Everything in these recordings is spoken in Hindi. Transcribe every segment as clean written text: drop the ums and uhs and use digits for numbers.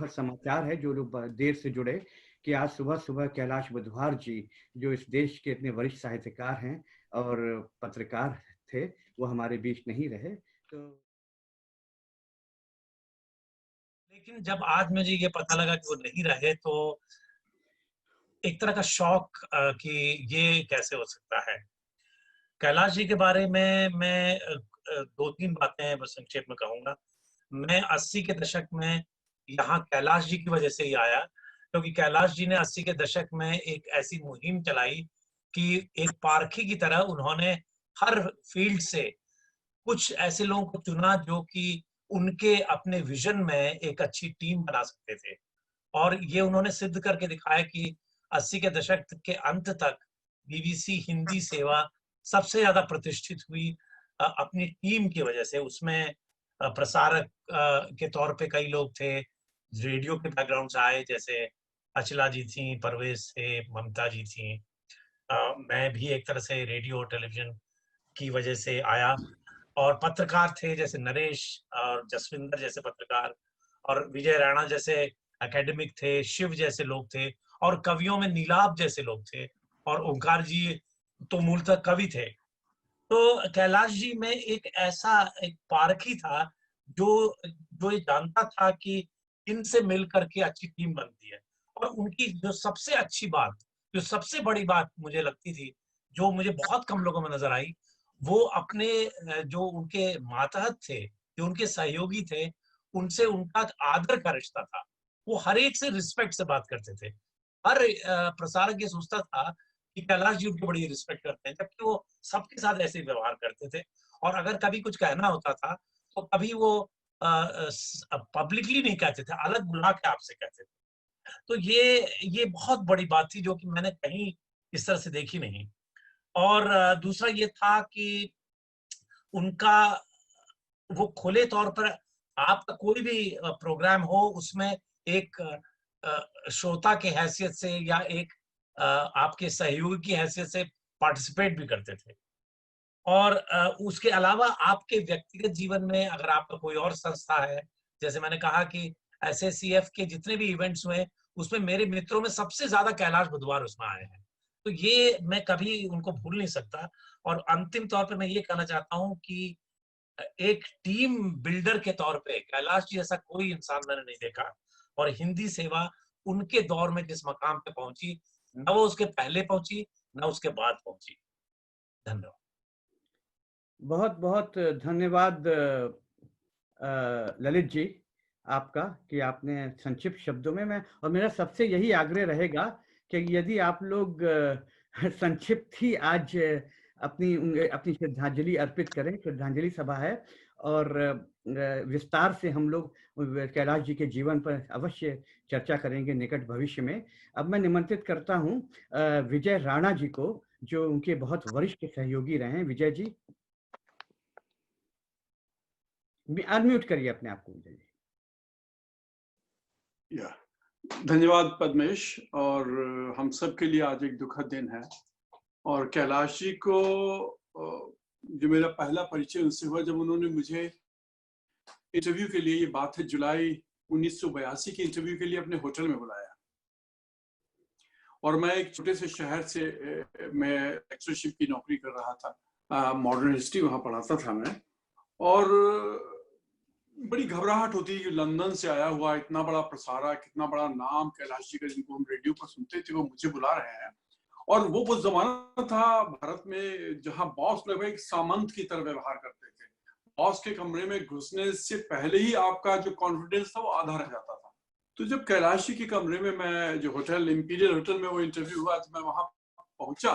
सुखद समाचार है जो लोग देर से जुड़े कि आज सुबह-सुबह कैलाश बुधवार जी, जो इस देश के इतने वरिष्ठ साहित्यकार हैं और पत्रकार थे, वो हमारे बीच नहीं रहे। तो लेकिन जब आज मुझे ये पता लगा कि वो नहीं रहे तो एक तरह का शॉक कि ये कैसे हो सकता है। कैलाश जी के बारे में मैं 2-3 बातें बस संक्षेप में कहूँगा। मैं 80 के दशक में यहाँ कैलाश जी की वजह से ही आया, क्योंकि कैलाश जी ने 80 के दशक में एक ऐसी मुहिम चलाई कि एक पारखी की तरह उन्होंने हर फील्ड से कुछ ऐसे लोगों को चुना जो कि उनके अपने विजन में एक अच्छी टीम बना सकते थे। और ये उन्होंने सिद्ध करके दिखाया कि 80 के दशक के अंत तक बीबीसी हिंदी सेवा सबसे ज़्यादा प्रतिष्ठित हुई अपनी टीम की वजह से। उसमें प्रसारक के तौर पे कई लोग थे, रेडियो के बैकग्राउंड से आए, जैसे अचला जी थीं, परवेज़ थे, ममता जी थीं। मैं भी एक तरह से रेडियो और टेलीविज़न की वजह से आया, और पत्रकार थे जैसे नरेश और जसविंदर जैसे पत्रकार, और विजय राणा जैसे एकेडमिक थे, शिव जैसे लोग थे, और कवियों में नीलाभ जैसे लोग थे, और ओंकार जी तो मूलतः कवि थे। तो कैलाश जी में एक ऐसा एक पारखी था जो जो ये जानता था कि इनसे मिल करके अच्छी टीम बनती है। और उनकी जो सबसे अच्छी बात, जो सबसे बड़ी बात मुझे लगती थी, जो मुझे बहुत कम लोगों में नजर आई, वो अपने जो उनके मातहत थे, जो उनके सहयोगी थे, उनसे उनका आदर का रिश्ता था। वो हर एक से रिस्पेक्ट से बात करते थे। हर प्रसारक ये सोचता था कि कैलाश जी उनकी बड़ी रिस्पेक्ट करते हैं, जबकि वो सबके साथ ऐसे ही व्यवहार करते थे। और अगर कभी कुछ कहना होता था, तो कभी वो पब्लिकली नहीं कहते थे, अलग बुला के आपसे कहते थे। तो ये बहुत बड़ी बात थी जो कि मैंने कहीं इस तरह से देखी नहीं। और दूसरा ये था कि उनका वो खुले तौर पर आपका कोई भी प्रोग्राम हो, उसमें एक श्रोता की हैसियत से या एक आपके सहयोगी की हैसियत से पार्टिसिपेट भी करते थे। और उसके अलावा आपके व्यक्तिगत जीवन में अगर आपका कोई और संस्था है, जैसे मैंने कहा कि एसएसीएफ के जितने भी इवेंट्स हुए, उसमें मेरे मित्रों में सबसे ज़्यादा कैलाश बुधवार उसमें आए हैं। तो ये मैं कभी उनको भूल नहीं सकता। और अंतिम तौर पे मैं ये कहना चाहता हूँ कि एक टीम बिल्डर के तौर पे कैलाश जी जैसा कोई इंसान मैंने नहीं देखा। और हिंदी सेवा उनके दौर में जिस मकाम पे पहुंची, न वो उसके पहले पहुंची, न उसके बाद पहुंची। धन्यवाद। बहुत-बहुत धन्यवाद ललित जी, आपका कि आपने संक्षिप्त शब्दों में मैं और मेरा सबसे यही आग्रह रहेगा कि यदि आप लोग संक्षिप्त ही आज अपनी श्रद्धांजलि अर्पित करें, श्रद्धांजलि सभा है और विस्तार से हम लोग कैलाश जी के जीवन पर अवश्य चर्चा करेंगे निकट भविष्य में। अब मैं निमंत्रित करता हूँ विजय राणा जी को, जो उनके बहुत वरिष्ठ सहयोगी रहे हैं। विजय जी, अनम्यूट करिए अपने आप को विजय जी। या धन्यवाद पद्मेश। और हम सब के लिए आज एक दुखद दिन है। और कैलाश जी को जो मेरा पहला परिचय उनसे हुआ जब उन्होंने मुझे इंटरव्यू के लिए, ये बात है जुलाई 1982 के इंटरव्यू के लिए अपने होटल में बुलाया। और मैं एक छोटे से शहर से मैं लेक्चरशिप की नौकरी कर रहा था, मॉडर्न हिस्ट्री वहाँ पढ़ाता था मैं। और बड़ी घबराहट होती है कि लंदन से आया हुआ इतना बड़ा प्रसारक, इतना बड़ा नाम कैलाश जी का, जिनको हम रेडियो पर सुनते थे, वो मुझे बुला रहे हैं। और वो जमाना था भारत में जहां बॉस लगभग एक सामंत की तरह व्यवहार करते थे। बॉस के कमरे में घुसने से पहले ही आपका जो कॉन्फिडेंस था वो आधा रह जाता था। तो जब कैलाश जी के कमरे में, मैं जो होटल इंपीरियल होटल में वो इंटरव्यू हुआ, तो मैं वहां पहुंचा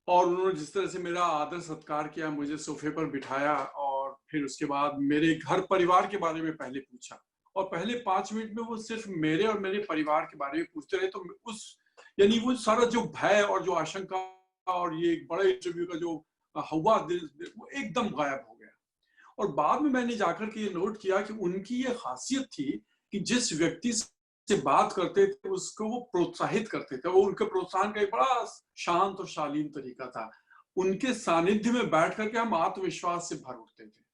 और उन्होंने जिस तरह से मेरा आदर सत्कार किया, मुझे सोफे पर बिठाया और फिर उसके बाद मेरे घर परिवार के बारे में पहले पूछा। और पहले 5 मिनट में वो सिर्फ मेरे और मेरे परिवार के बारे में पूछते रहे। तो उस यानी वो सारा जो भय और जो आशंका और ये एक बड़ा इंटरव्यू का जो हवा दिल, वो एकदम गायब हो गया। और बाद में मैंने जाकर के ये नोट किया कि उनकी ये खासियत थी कि जिस व्यक्ति से बात करते थे उसको वो प्रोत्साहित करते थे। वो उनके प्रोत्साहन का एक बड़ा शांत और शालीन तरीका था। उनके सानिध्य में बैठ करके हम आत्मविश्वास से भर उठते थे।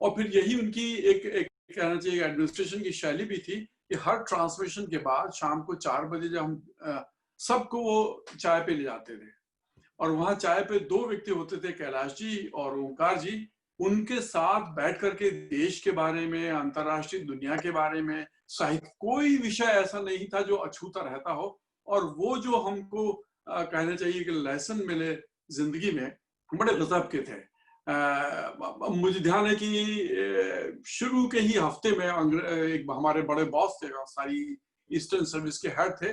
और फिर यही उनकी एक कहना चाहिए एडमिनिस्ट्रेशन की शैली भी थी कि हर ट्रांसमिशन के बाद शाम को 4 बजे जब हम सबको वो चाय पे ले जाते थे और वहां चाय पे 2 व्यक्ति होते थे, कैलाश जी और ओंकार जी। उनके साथ बैठ करके देश के बारे में, अंतर्राष्ट्रीय दुनिया के बारे में, साहित्य, कोई विषय ऐसा नहीं था जो अछूता रहता हो। और वो जो हमको कहना चाहिए कि लेसन मिले जिंदगी में, बड़े गजब के थे। मुझे ध्यान है कि शुरू के ही हफ्ते में एक हमारे बड़े बॉस थे, सारी ईस्टर्न सर्विस के हेड थे,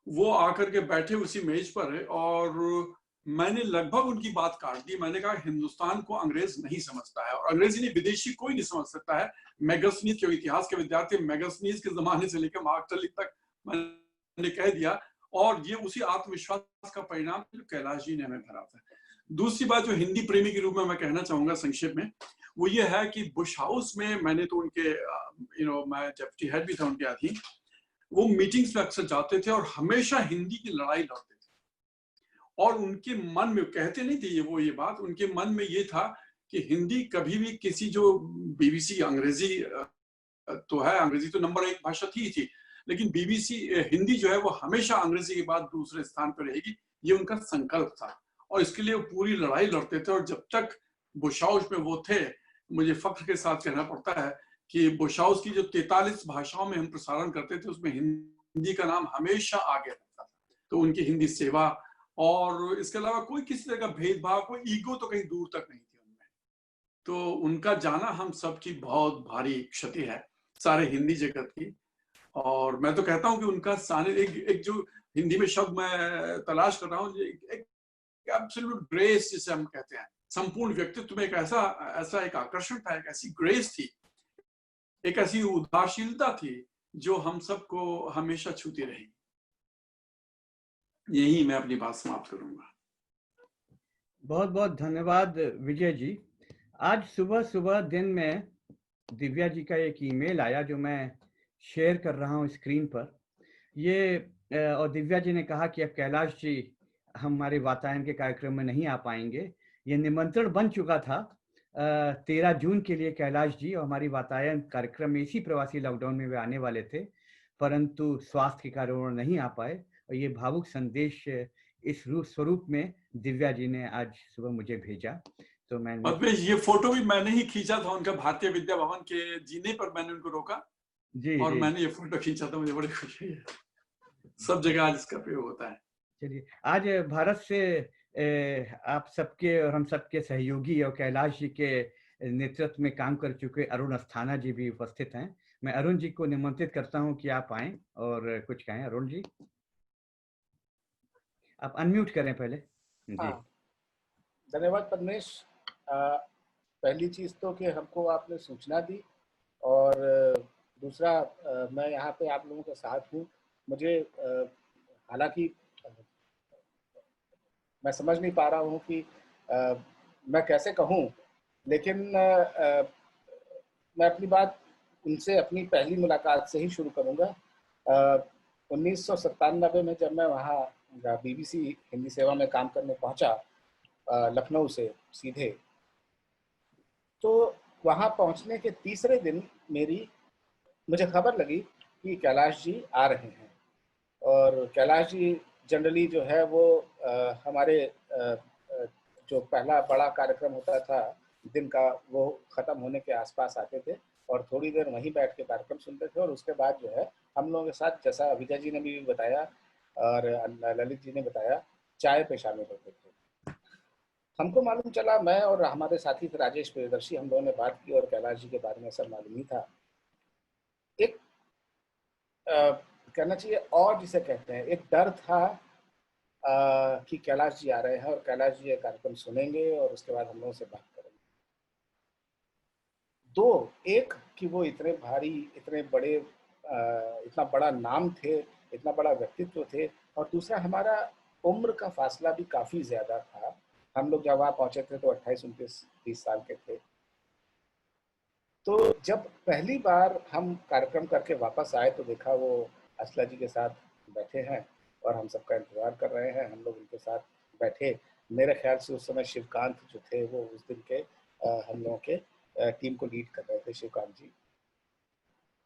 वो आकर के बैठे उसी मेज पर और मैंने लगभग उनकी बात काट दी। मैंने कहा हिंदुस्तान को अंग्रेज नहीं समझता है, और अंग्रेजी नहीं, विदेशी कोई नहीं समझ सकता है। मैगस्नीज के इतिहास के विद्यार्थी, मैगस्नीज के जमाने से लेकर मार्क टली तक मैंने कह दिया, और ये उसी आत्मविश्वास का परिणाम जो कैलाश जी ने हमें भरा था। दूसरी बात जो हिंदी प्रेमी के रूप में मैं कहना चाहूंगा संक्षेप में, वो ये है कि बुश हाउस में मैंने तो उनके मैं डेप्यूटी हेड भी था उनके अधीन, वो मीटिंग्स में अक्सर जाते थे और हमेशा हिंदी की लड़ाई लड़ते थे। और उनके मन में, कहते नहीं थे ये बात, उनके मन में ये था कि हिंदी कभी भी किसी, जो बीबीसी अंग्रेजी तो है, अंग्रेजी तो नंबर 1 भाषा थी, लेकिन बीबीसी हिंदी जो है वो हमेशा अंग्रेजी के बाद दूसरे स्थान पर रहेगी, ये उनका संकल्प था। और इसके लिए वो पूरी लड़ाई लड़ते थे। और जब तक बुश हाउस में वो थे, मुझे फख्र के साथ कहना पड़ता है कि बुश हाउस की जो 43 भाषाओं में हम प्रसारण करते थे, उसमें हिंदी का नाम हमेशा आगे रहता था। तो उनकी हिंदी सेवा और इसके अलावा कोई किसी तरह का भेदभाव, कोई ईगो तो कहीं दूर तक नहीं थी उनमें। तो उनका जाना हम सबकी बहुत भारी क्षति है, सारे हिंदी जगत की। और मैं तो कहता हूं कि उनका एक जो हिंदी में शब्द मैं तलाश कर रहा हूँ, एक एब्सोल्यूट ग्रेस जिसे हम कहते हैं, संपूर्ण व्यक्तित्व में एक ऐसा एक आकर्षण था, एक ऐसी ग्रेस थी, एक ऐसी उदासीनता थी जो हम सबको हमेशा छूती रही। यही मैं अपनी बात समाप्त करूंगा। बहुत बहुत धन्यवाद विजय जी। आज सुबह सुबह दिन में दिव्या जी का एक ईमेल आया जो मैं शेयर कर रहा हूँ स्क्रीन पर। ये और दिव्या जी ने कहा कि अब कैलाश जी हमारे वातायन के कार्यक्रम में नहीं आ पाएंगे। ये निमंत्रण बन चुका था 13 जून के लिए कैलाश जी और हमारी वातायन कार्यक्रम में, इसी प्रवासी लॉकडाउन में वे आने वाले थे, परंतु स्वास्थ्य के कारण नहीं आ पाए। और ये भावुक संदेश इस स्वरूप में दिव्या जी ने आज सुबह मुझे भेजा। तो मैंने ये फोटो भी मैंने ही खींचा था उनका, भारतीय विद्या भवन के जीने पर मैंने उनको रोका जी और जी मैंने ये फोटो खींचा था। मुझे बड़ी खुशी है, सब जगह आज इसका प्रयोग होता है। चलिए, आज भारत से आप सबके और हम सबके सहयोगी और कैलाश जी के नेतृत्व में काम कर चुके अरुण अस्थाना जी भी उपस्थित हैं। मैं अरुण जी को निमंत्रित करता हूं कि आप आएं और कुछ कहें। अरुण जी, आप अनम्यूट करें पहले जी। हाँ, धन्यवाद पद्मेश। पहली चीज तो कि हमको आपने सूचना दी, और दूसरा मैं यहाँ पे आप लोगों के साथ हूँ। मुझे हालांकि मैं समझ नहीं पा रहा हूँ कि मैं कैसे कहूँ, लेकिन मैं अपनी बात उनसे अपनी पहली मुलाकात से ही शुरू करूँगा। 1997 में जब मैं वहाँ बीबीसी हिंदी सेवा में काम करने पहुँचा, लखनऊ से सीधे, तो वहाँ पहुँचने के तीसरे दिन मुझे खबर लगी कि कैलाश जी आ रहे हैं। और कैलाश जी जनरली जो है वो हमारे जो पहला बड़ा कार्यक्रम होता था दिन का, वो ख़त्म होने के आसपास आते थे और थोड़ी देर वहीं बैठ के कार्यक्रम सुनते थे। और उसके बाद जो है हम लोगों के साथ, जैसा विजय जी ने भी बताया और ललित जी ने बताया, चाय पे शामिल होते थे। हमको मालूम चला, मैं और हमारे साथी थे राजेश प्रियदर्शी, हम लोगों ने बात की और कैलाश जी के बारे में सब मालूम ही था। एक कहना चाहिए, और जिसे कहते हैं, एक डर था कि कैलाश जी आ रहे हैं और कैलाश जी ये कार्यक्रम सुनेंगे और उसके बाद हम लोगों से बात करेंगे। दो, एक कि वो इतने भारी, इतने बड़े, इतना बड़ा नाम थे, इतना बड़ा व्यक्तित्व थे, और दूसरा हमारा उम्र का फासला भी काफ़ी ज़्यादा था। हम लोग जब वहाँ पहुँचे थे तो 28, 29, 30 साल के थे। तो जब पहली बार हम कार्यक्रम करके वापस आए तो देखा वो असला जी के साथ बैठे हैं और हम सबका इंतज़ार कर रहे हैं। हम लोग उनके साथ बैठे। मेरे ख्याल से उस समय शिवकांत जो थे वो उस दिन के हम लोगों के टीम को लीड कर रहे थे, शिवकांत जी।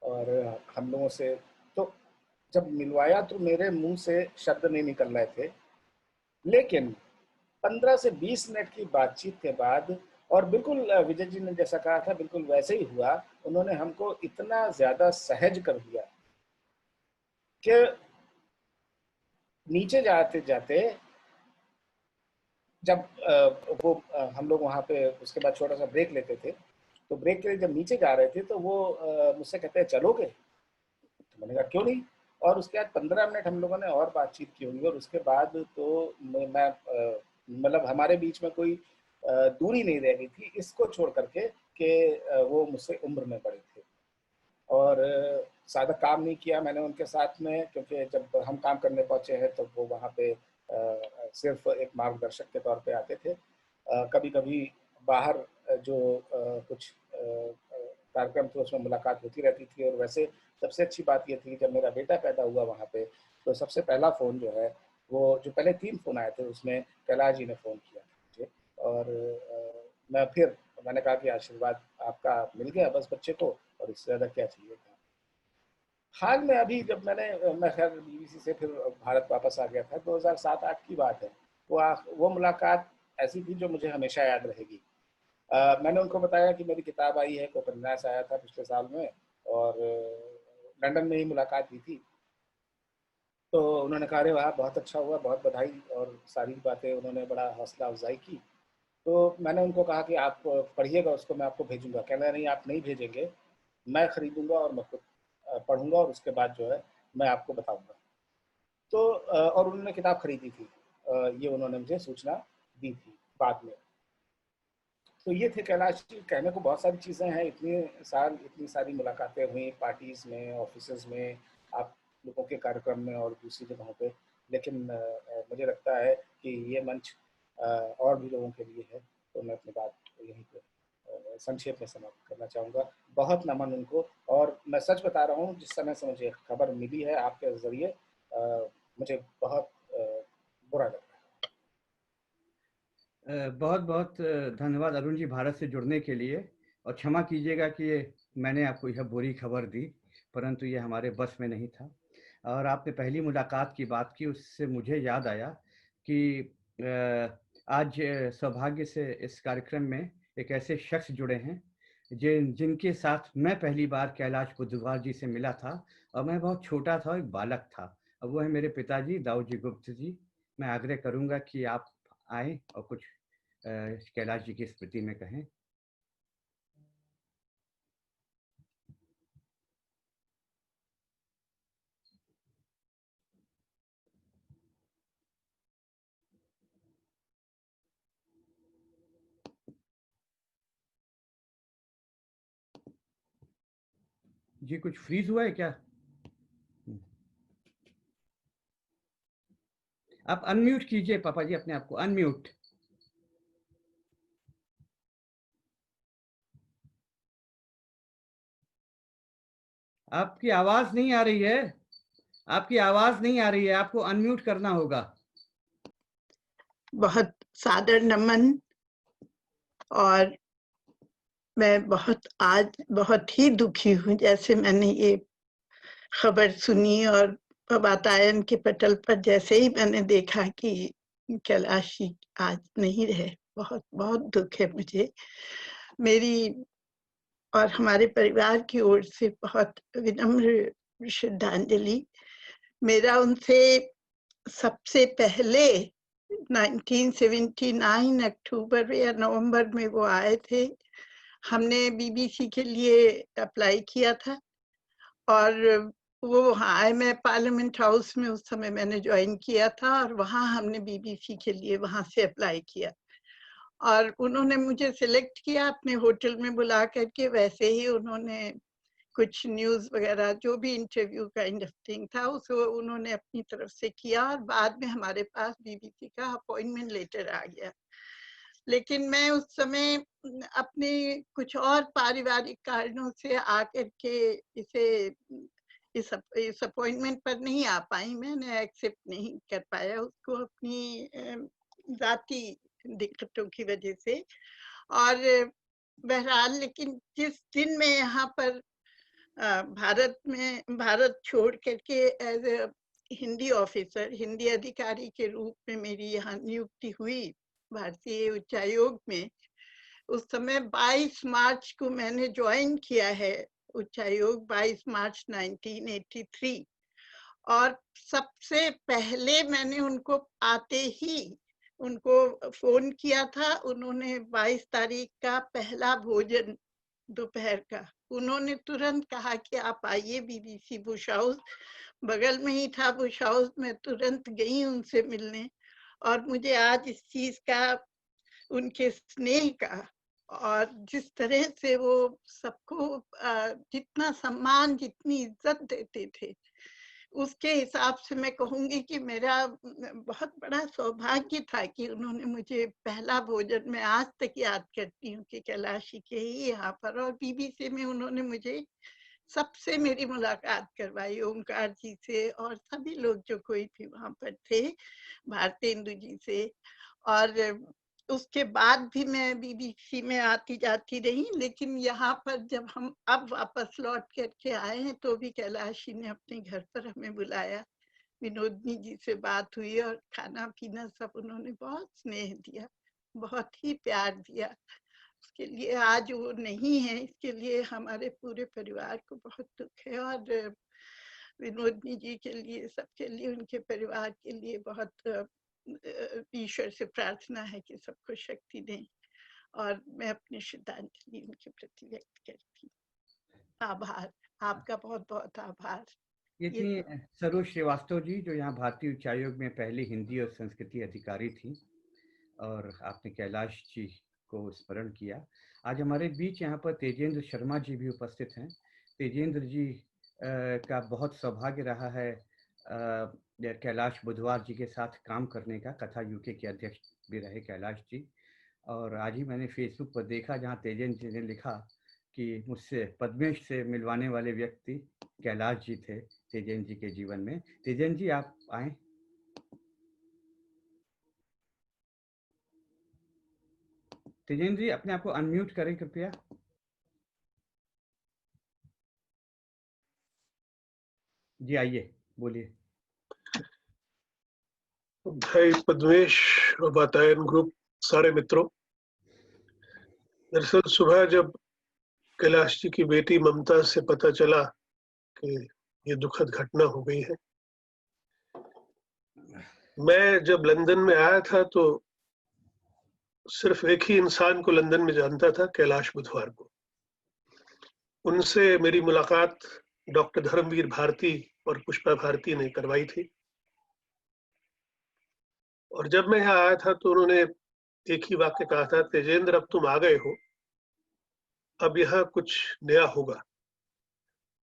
और हम लोगों से तो जब मिलवाया तो मेरे मुंह से शब्द नहीं निकल रहे थे, लेकिन 15 से 20 मिनट की बातचीत के बाद, और बिल्कुल विजय जी ने जैसा कहा था बिल्कुल वैसे ही हुआ। उन्होंने हमको इतना ज्यादा सहज कर दिया कि नीचे जाते जाते जब हम लोग वहाँ पे उसके बाद छोटा सा ब्रेक लेते थे, तो ब्रेक के लिए जब नीचे जा रहे थे तो वो मुझसे कहते हैं चलोगे, तो मैंने कहा क्यों नहीं। और उसके बाद 15 मिनट हम लोगों ने और बातचीत की होगी, और उसके बाद तो मैं मतलब हमारे बीच में कोई दूरी नहीं रह गई थी, इसको छोड़ करके कि वो मुझसे उम्र में बड़े थे। और ज़्यादा काम नहीं किया मैंने उनके साथ में, क्योंकि जब हम काम करने पहुंचे हैं तो वो वहाँ पे सिर्फ एक मार्गदर्शक के तौर पे आते थे। कभी कभी बाहर जो कुछ कार्यक्रम थे उसमें मुलाकात होती रहती थी। और वैसे सबसे अच्छी बात ये थी, जब मेरा बेटा पैदा हुआ वहाँ पे, तो सबसे पहला फ़ोन जो है वो, जो पहले 3 फ़ोन आए थे उसमें कैलाश जी ने फ़ोन किया था मुझे। और मैंने कहा कि आशीर्वाद आपका मिल गया बस बच्चे को, और इससे ज़्यादा क्या चाहिए था। हाल में अभी जब मैं खैर बीबीसी से फिर भारत वापस आ गया था, 2007-8 की बात है। वो मुलाकात ऐसी थी जो मुझे हमेशा याद रहेगी। मैंने उनको बताया कि मेरी किताब आई है, एक उपन्यास आया था पिछले साल में, और लंदन में ही मुलाकात हुई थी। तो उन्होंने कहा अरे वाह बहुत अच्छा हुआ, बहुत बधाई, और सारी बातें उन्होंने बड़ा हौसला अफजाई की। तो मैंने उनको कहा कि आप पढ़िएगा उसको, मैं आपको भेजूंगा। कह रहे नहीं आप नहीं भेजेंगे, मैं खरीदूंगा और मैं खुद पढ़ूंगा, और उसके बाद जो है मैं आपको बताऊंगा। तो और उन्होंने किताब खरीदी थी, ये उन्होंने मुझे सूचना दी थी बाद में। तो ये थे कैलाश जी। कहने को बहुत सारी चीज़ें हैं, इतनी सारी मुलाकातें हुई पार्टीज़ में, ऑफिस में, आप लोगों के कार्यक्रम में और दूसरी जगहों पे। लेकिन मुझे लगता है कि ये मंच और भी लोगों के लिए है। तो मैं अपनी बात यहीं पे संक्षेप में समाप्त करना चाहूँगा। बहुत नमन उनको। और मैं सच बता रहा हूँ, जिस समय से मुझे खबर मिली है आपके ज़रिए, मुझे बहुत बुरा लग रहा है। बहुत बहुत धन्यवाद अरुण जी भारत से जुड़ने के लिए। और क्षमा कीजिएगा कि मैंने आपको यह बुरी खबर दी, परंतु ये हमारे बस में नहीं था। और आपने पहली मुलाकात की बात की, उससे मुझे याद आया कि आज सौभाग्य से इस कार्यक्रम में एक ऐसे शख्स जुड़े हैं जिनके साथ मैं पहली बार कैलाश बुद्धवार जी से मिला था, और मैं बहुत छोटा था, एक बालक था। और वो है मेरे पिताजी दाऊ जी गुप्त जी। मैं आग्रह करूंगा कि आप आए और कुछ कैलाश जी की स्मृति में कहें। जी कुछ फ्रीज हुआ है क्या? आप अनम्यूट कीजिए पापा जी अपने आप को, अनम्यूट। आपकी आवाज नहीं आ रही है, आपकी आवाज नहीं आ रही है, आपको अनम्यूट करना होगा। बहुत सादर नमन। और मैं आज बहुत ही दुखी हूँ, जैसे मैंने ये खबर सुनी और वातायन के पटल पर जैसे ही मैंने देखा कि कैलाश जी आज नहीं रहे, बहुत बहुत दुख है मुझे। मेरी और हमारे परिवार की ओर से बहुत विनम्र श्रद्धांजलि। मेरा उनसे सबसे पहले 1979 अक्टूबर या नवंबर में वो आए थे। हमने बीबीसी के लिए अप्लाई किया था, और वो वहाँ आए। मैं पार्लियामेंट हाउस में उस समय मैंने ज्वाइन किया था, और वहाँ हमने बीबीसी के लिए वहाँ से अप्लाई किया, और उन्होंने मुझे सिलेक्ट किया अपने होटल में बुला करके। वैसे ही उन्होंने कुछ न्यूज़ वगैरह जो भी इंटरव्यू काइंड ऑफ थिंग था उसको उन्होंने अपनी तरफ से किया, और बाद में हमारे पास बीबीसी का अपॉइंटमेंट लेटर आ गया। लेकिन मैं उस समय अपने कुछ और पारिवारिक कारणों से आकर के इस अपॉइंटमेंट पर नहीं आ पाई। मैंने एक्सेप्ट नहीं कर पाया उसको अपनी जाति दिक्कतों की वजह से। और बहरहाल, लेकिन जिस दिन मैं यहाँ पर भारत छोड़ करके as a Hindi officer, Hindi अधिकारी के रूप में मेरी यहाँ नियुक्ति हुई भारतीय उच्चायोग में। उस समय 22 मार्च को मैंने ज्वाइन किया है उच्चायोग, 22 मार्च 1983। और सबसे पहले मैंने उनको आते ही उनको फोन किया था। उन्होंने 22 तारीख का पहला भोजन दोपहर का, उन्होंने तुरंत कहा कि आप आइए बीबीसी बुश हाउस, बगल में ही था बुश हाउस। मैं तुरंत गई उनसे मिलने, और मुझे आज इस चीज का, उनके स्नेह का, और जिस तरह से वो सबको जितना सम्मान, जितनी इज्जत देते थे, उसके हिसाब से मैं कहूंगी कि मेरा बहुत बड़ा सौभाग्य था कि उन्होंने मुझे पहला भोजन, मैं आज तक याद करती हूँ कि कैलाशी के ही यहाँ पर, और बीबीसी में उन्होंने मुझे सबसे मेरी मुलाकात करवाई, ओमकार जी से और सभी लोग जो कोई भी वहां पर थे, भारतेंदु जी से। और उसके बाद भी मैं बीबीसी में आती जाती रही, लेकिन यहाँ पर जब हम अब वापस लौट करके आए हैं तो भी कैलाशी ने अपने घर पर हमें बुलाया, विनोदनी जी से बात हुई और खाना पीना सब, उन्होंने बहुत स्नेह दिया, बहुत ही प्यार दिया। उसके लिए आज वो नहीं है, इसके लिए हमारे पूरे परिवार को बहुत दुख है, और विनोदनी जी के लिए, सबके लिए, उनके परिवार के लिए बहुत ईश्वर से प्रार्थना है कि सबको शक्ति दें, और मैं अपनी श्रद्धांजलि उनके प्रति व्यक्त करती हूँ। आभार, आपका बहुत बहुत आभार। ये थी सरोज श्रीवास्तव जी, जो यहाँ भारतीय उच्चायोग में पहली हिंदी और संस्कृति अधिकारी थी, और आपने कैलाश जी को स्मरण किया। आज हमारे बीच यहाँ पर तेजेंद्र शर्मा जी भी उपस्थित हैं। तेजेंद्र जी का बहुत सौभाग्य रहा है कैलाश बुधवार जी के साथ काम करने का। कथा यूके के अध्यक्ष भी रहे कैलाश जी, और आज ही मैंने फेसबुक पर देखा जहाँ तेजेंद्र जी ने लिखा कि मुझसे पद्मेश से मिलवाने वाले व्यक्ति कैलाश जी थे तेजेंद्र जी के जीवन में। तेजेंद्र जी आप आए। तेजेंद्र जी अपने आप को अनम्यूट करें कृपया। जी आइए, बोलिए। भाई पद्मेश और वातायन ग्रुप, सारे मित्रों, दरअसल सुबह जब कैलाश जी की बेटी ममता से पता चला कि ये दुखद घटना हो गई है, मैं जब लंदन में आया था तो सिर्फ एक ही इंसान को लंदन में जानता था, कैलाश बुधवार को। उनसे मेरी मुलाकात डॉक्टर धर्मवीर भारती और पुष्पा भारती ने करवाई थी, और जब मैं यहाँ आया था तो उन्होंने एक ही वाक्य कहा था, तेजेंद्र अब तुम आ गए हो, अब यहाँ कुछ नया होगा,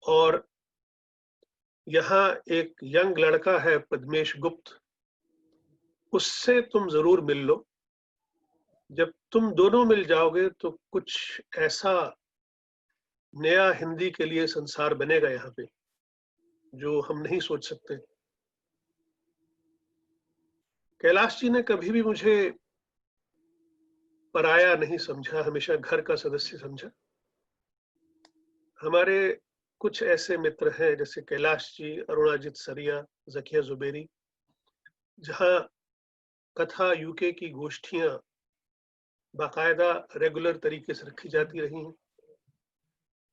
और यहाँ एक यंग लड़का है पद्मेश गुप्त, उससे तुम जरूर मिल लो। जब तुम दोनों मिल जाओगे तो कुछ ऐसा नया हिंदी के लिए संसार बनेगा यहाँ पे जो हम नहीं सोच सकते। कैलाश जी ने कभी भी मुझे पराया नहीं समझा, हमेशा घर का सदस्य समझा। हमारे कुछ ऐसे मित्र हैं जैसे कैलाश जी, अरुणाजित सरिया, जकिया जुबेरी, जहाँ कथा यूके की गोष्ठियां बाकायदा रेगुलर तरीके से रखी जाती रही हैं,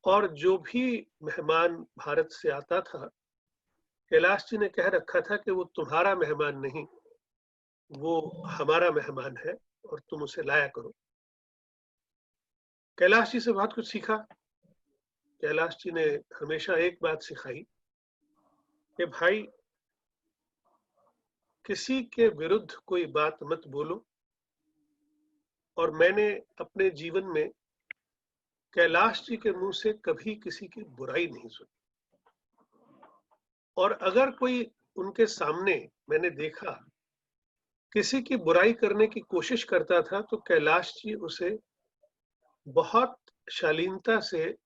और जो भी मेहमान भारत से आता था, कैलाश जी ने कह रखा था कि वो तुम्हारा मेहमान नहीं, वो हमारा मेहमान है और तुम उसे लाया करो। कैलाश जी से बहुत कुछ सीखा। कैलाश जी ने हमेशा एक बात सिखाई कि भाई किसी के विरुद्ध कोई बात मत बोलो, और मैंने अपने जीवन में कैलाश जी के मुंह से कभी किसी की बुराई नहीं सुनी, और अगर कोई उनके सामने मैंने देखा किसी की बुराई करने की कोशिश करता था तो कैलाश जी उसे बहुत शालीनता से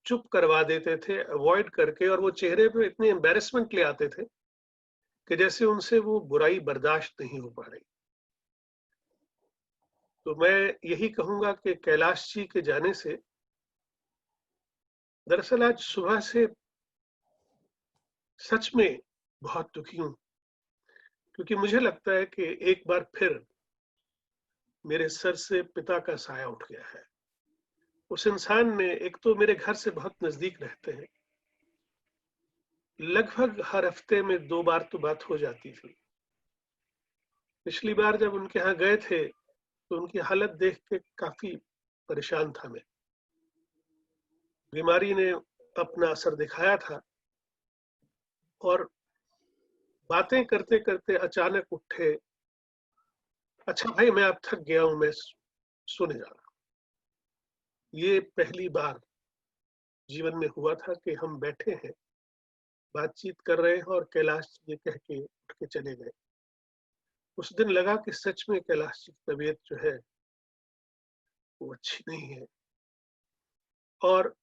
चुप करवा देते थे, अवॉइड करके, और वो चेहरे पे इतनी एम्बैरेसमेंट ले आते थे कि जैसे उनसे वो बुराई बर्दाश्त नहीं हो पा रही। तो मैं यही कहूंगा कि कैलाश जी के जाने से दरअसल आज सुबह से सच में बहुत दुखी हूँ, क्योंकि मुझे लगता है कि एक बार फिर मेरे सर से पिता का साया उठ गया है। उस इंसान ने, एक तो मेरे घर से बहुत नजदीक रहते हैं, लगभग हर हफ्ते में 2 बार तो बात हो जाती थी। पिछली बार जब उनके यहाँ गए थे तो उनकी हालत देख के काफी परेशान था मैं। बीमारी ने अपना असर दिखाया था और बातें करते करते अचानक उठे, अच्छा भाई मैं अब थक गया हूं, मैं सोने जा रहा हूं। ये पहली बार जीवन में हुआ था कि हम बैठे हैं, बातचीत कर रहे हैं और कैलाश ये कह के उठ के चले गए। उस दिन लगा कि सच में कैलाश जी की तबीयत जो है वो अच्छी नहीं है और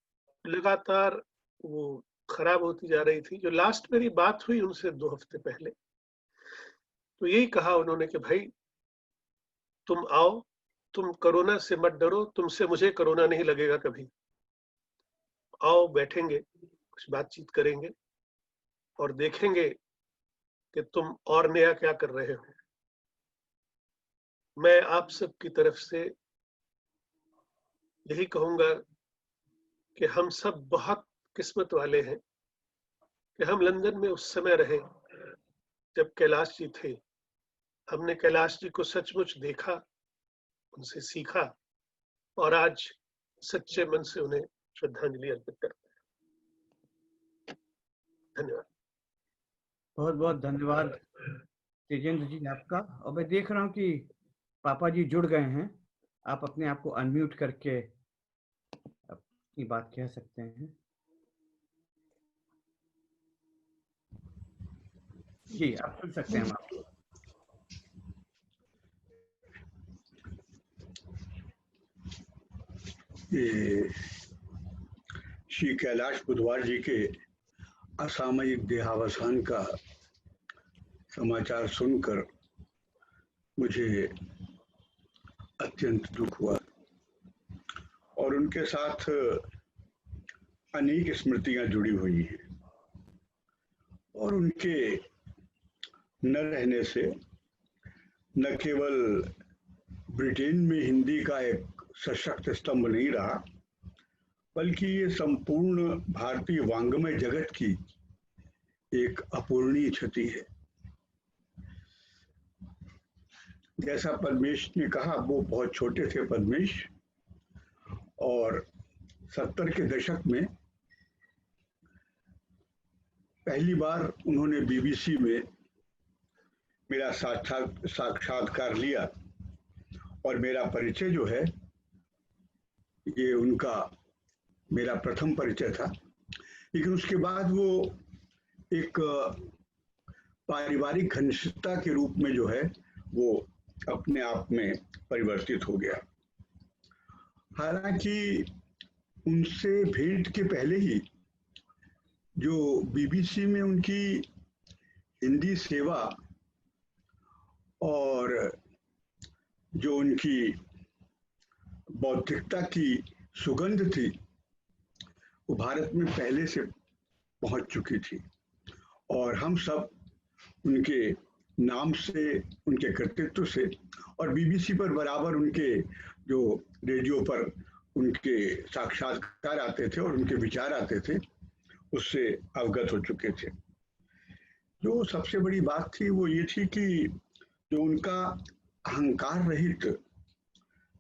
लगातार वो खराब होती जा रही थी। जो लास्ट मेरी बात हुई उनसे 2 हफ्ते पहले, तो यही कहा उन्होंने कि भाई तुम आओ, तुम कोरोना से मत डरो, तुमसे मुझे कोरोना नहीं लगेगा कभी। आओ बैठेंगे, कुछ बातचीत करेंगे और देखेंगे कि तुम और नया क्या कर रहे हो। मैं आप सबकी तरफ से यही कहूंगा कि हम सब बहुत किस्मत वाले हैं कि हम लंदन में उस समय रहे जब कैलाश जी थे। हमने कैलाश जी को सचमुच देखा, उनसे सीखा और आज सच्चे मन से उन्हें श्रद्धांजलि अर्पित करते हैं। धन्यवाद। बहुत बहुत धन्यवाद तेजेंद्र जी आपका। और मैं देख रहा हूँ कि पापा जी जुड़ गए हैं। आप अपने आप को अनम्यूट करके अपनी बात कह सकते हैं। जी आप सुन सकते हैं आप। ये श्री कैलाश बुधवार जी के असामयिक देहावसान का समाचार सुनकर मुझे अत्यंत दुख हुआ और उनके साथ अनेक स्मृतियां जुड़ी हुई हैं और उनके न रहने से न केवल ब्रिटेन में हिंदी का एक सशक्त स्तंभ नहीं रहा, बल्कि ये संपूर्ण भारतीय वांग्मय जगत की एक अपूरणीय क्षति है। जैसा पद्मेश ने कहा, वो बहुत छोटे थे पद्मेश, और 70 के दशक में पहली बार उन्होंने बीबीसी में मेरा साक्षात्कार लिया और मेरा परिचय जो है ये उनका मेरा प्रथम परिचय था। लेकिन उसके बाद वो एक पारिवारिक घनिष्ठता के रूप में जो है वो अपने आप में परिवर्तित हो गया। हालांकि उनसे भेंट के पहले ही जो बीबीसी में उनकी हिंदी सेवा और जो उनकी बौद्धिकता की सुगंध थी वो भारत में पहले से पहुंच चुकी थी और हम सब उनके नाम से, उनके कृतित्व से और बीबीसी पर बराबर उनके जो रेडियो पर उनके साक्षात्कार आते थे और उनके विचार आते थे उससे अवगत हो चुके थे। जो सबसे बड़ी बात थी वो ये थी कि जो उनका अहंकार रहित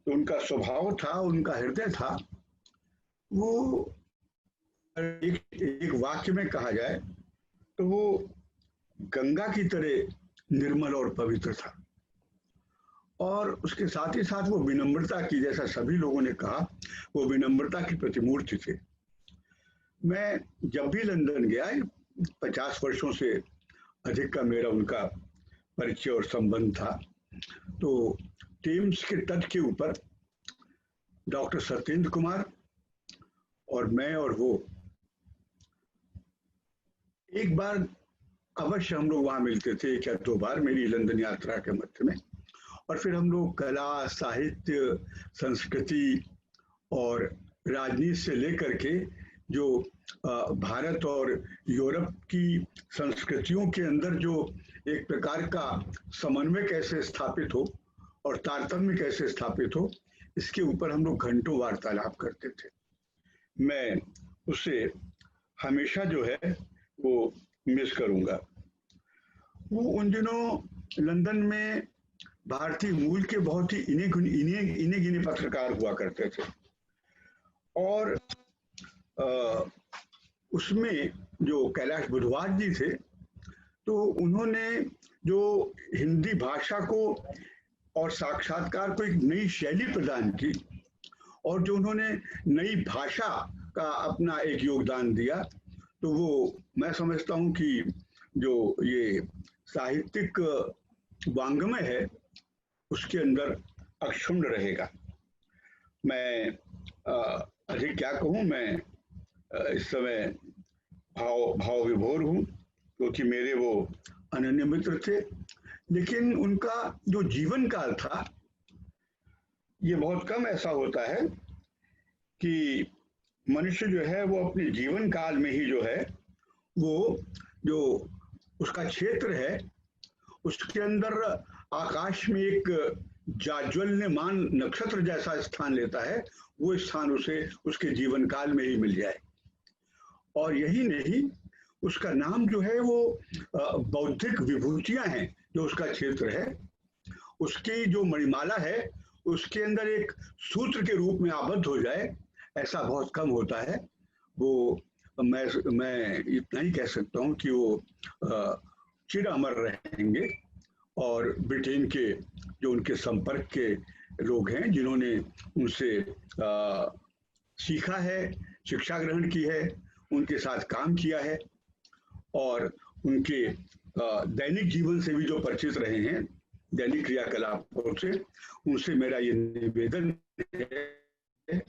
जो उनका स्वभाव था, उनका हृदय था, वो एक वाक्य में कहा जाए तो वो गंगा की तरह निर्मल और पवित्र था। और उसके साथ ही साथ वो विनम्रता की, जैसा सभी लोगों ने कहा, वो विनम्रता की प्रतिमूर्ति थे। मैं जब भी लंदन गया, 50 वर्षों से अधिक का मेरा उनका परिचय और संबंध था, तो टेम्स के तट के ऊपर डॉक्टर सत्येंद्र कुमार और मैं और वो एक बार अवश्य हम लोग वहां मिलते थे, 1 या 2 बार मेरी लंदन यात्रा के मध्य में। और फिर हम लोग कला, साहित्य, संस्कृति और राजनीति से लेकर के जो भारत और यूरोप की संस्कृतियों के अंदर जो एक प्रकार का समन्वय कैसे स्थापित हो और तारतम्य कैसे स्थापित हो, इसके ऊपर हम लोग घंटों वार्तालाप करते थे। मैं उससे हमेशा जो है वो मिस करूंगा। वो उन दिनों लंदन में भारतीय मूल के बहुत ही इन्हें गिने पत्रकार हुआ करते थे और उसमें जो कैलाश बुधवार जी थे, तो उन्होंने जो हिंदी भाषा को और साक्षात्कार को एक नई शैली प्रदान की और जो उन्होंने नई भाषा का अपना एक योगदान दिया, तो वो मैं समझता हूँ कि जो ये साहित्यिक वांग्मय है उसके अंदर अक्षुण्ण रहेगा। मैं अधिक क्या कहूँ, मैं इस समय भाव विभोर हूँ क्योंकि मेरे वो अनन्य मित्र थे, लेकिन उनका जो जीवन काल था, ये बहुत कम ऐसा होता है कि मनुष्य जो है वो अपने जीवन काल में ही जो है वो जो उसका क्षेत्र है उसके अंदर आकाश में एक जाज्वल्यमान नक्षत्र जैसा स्थान लेता है, वो स्थान उसे उसके जीवन काल में ही मिल जाए। और यही नहीं, उसका नाम जो है वो बौद्धिक विभूतियां हैं जो उसका क्षेत्र है, उसकी जो मणिमाला है उसके अंदर एक सूत्र के रूप में आबद्ध हो जाए, ऐसा बहुत कम होता है। वो मैं इतना ही कह सकता हूँ कि वो चिर अमर रहेंगे और ब्रिटेन के जो उनके संपर्क के लोग हैं जिन्होंने उनसे सीखा है, शिक्षा ग्रहण की है, उनके साथ काम किया है और उनके दैनिक जीवन से भी जो परिचित रहे हैं, दैनिक क्रियाकलापों से, उनसे मेरा ये निवेदन है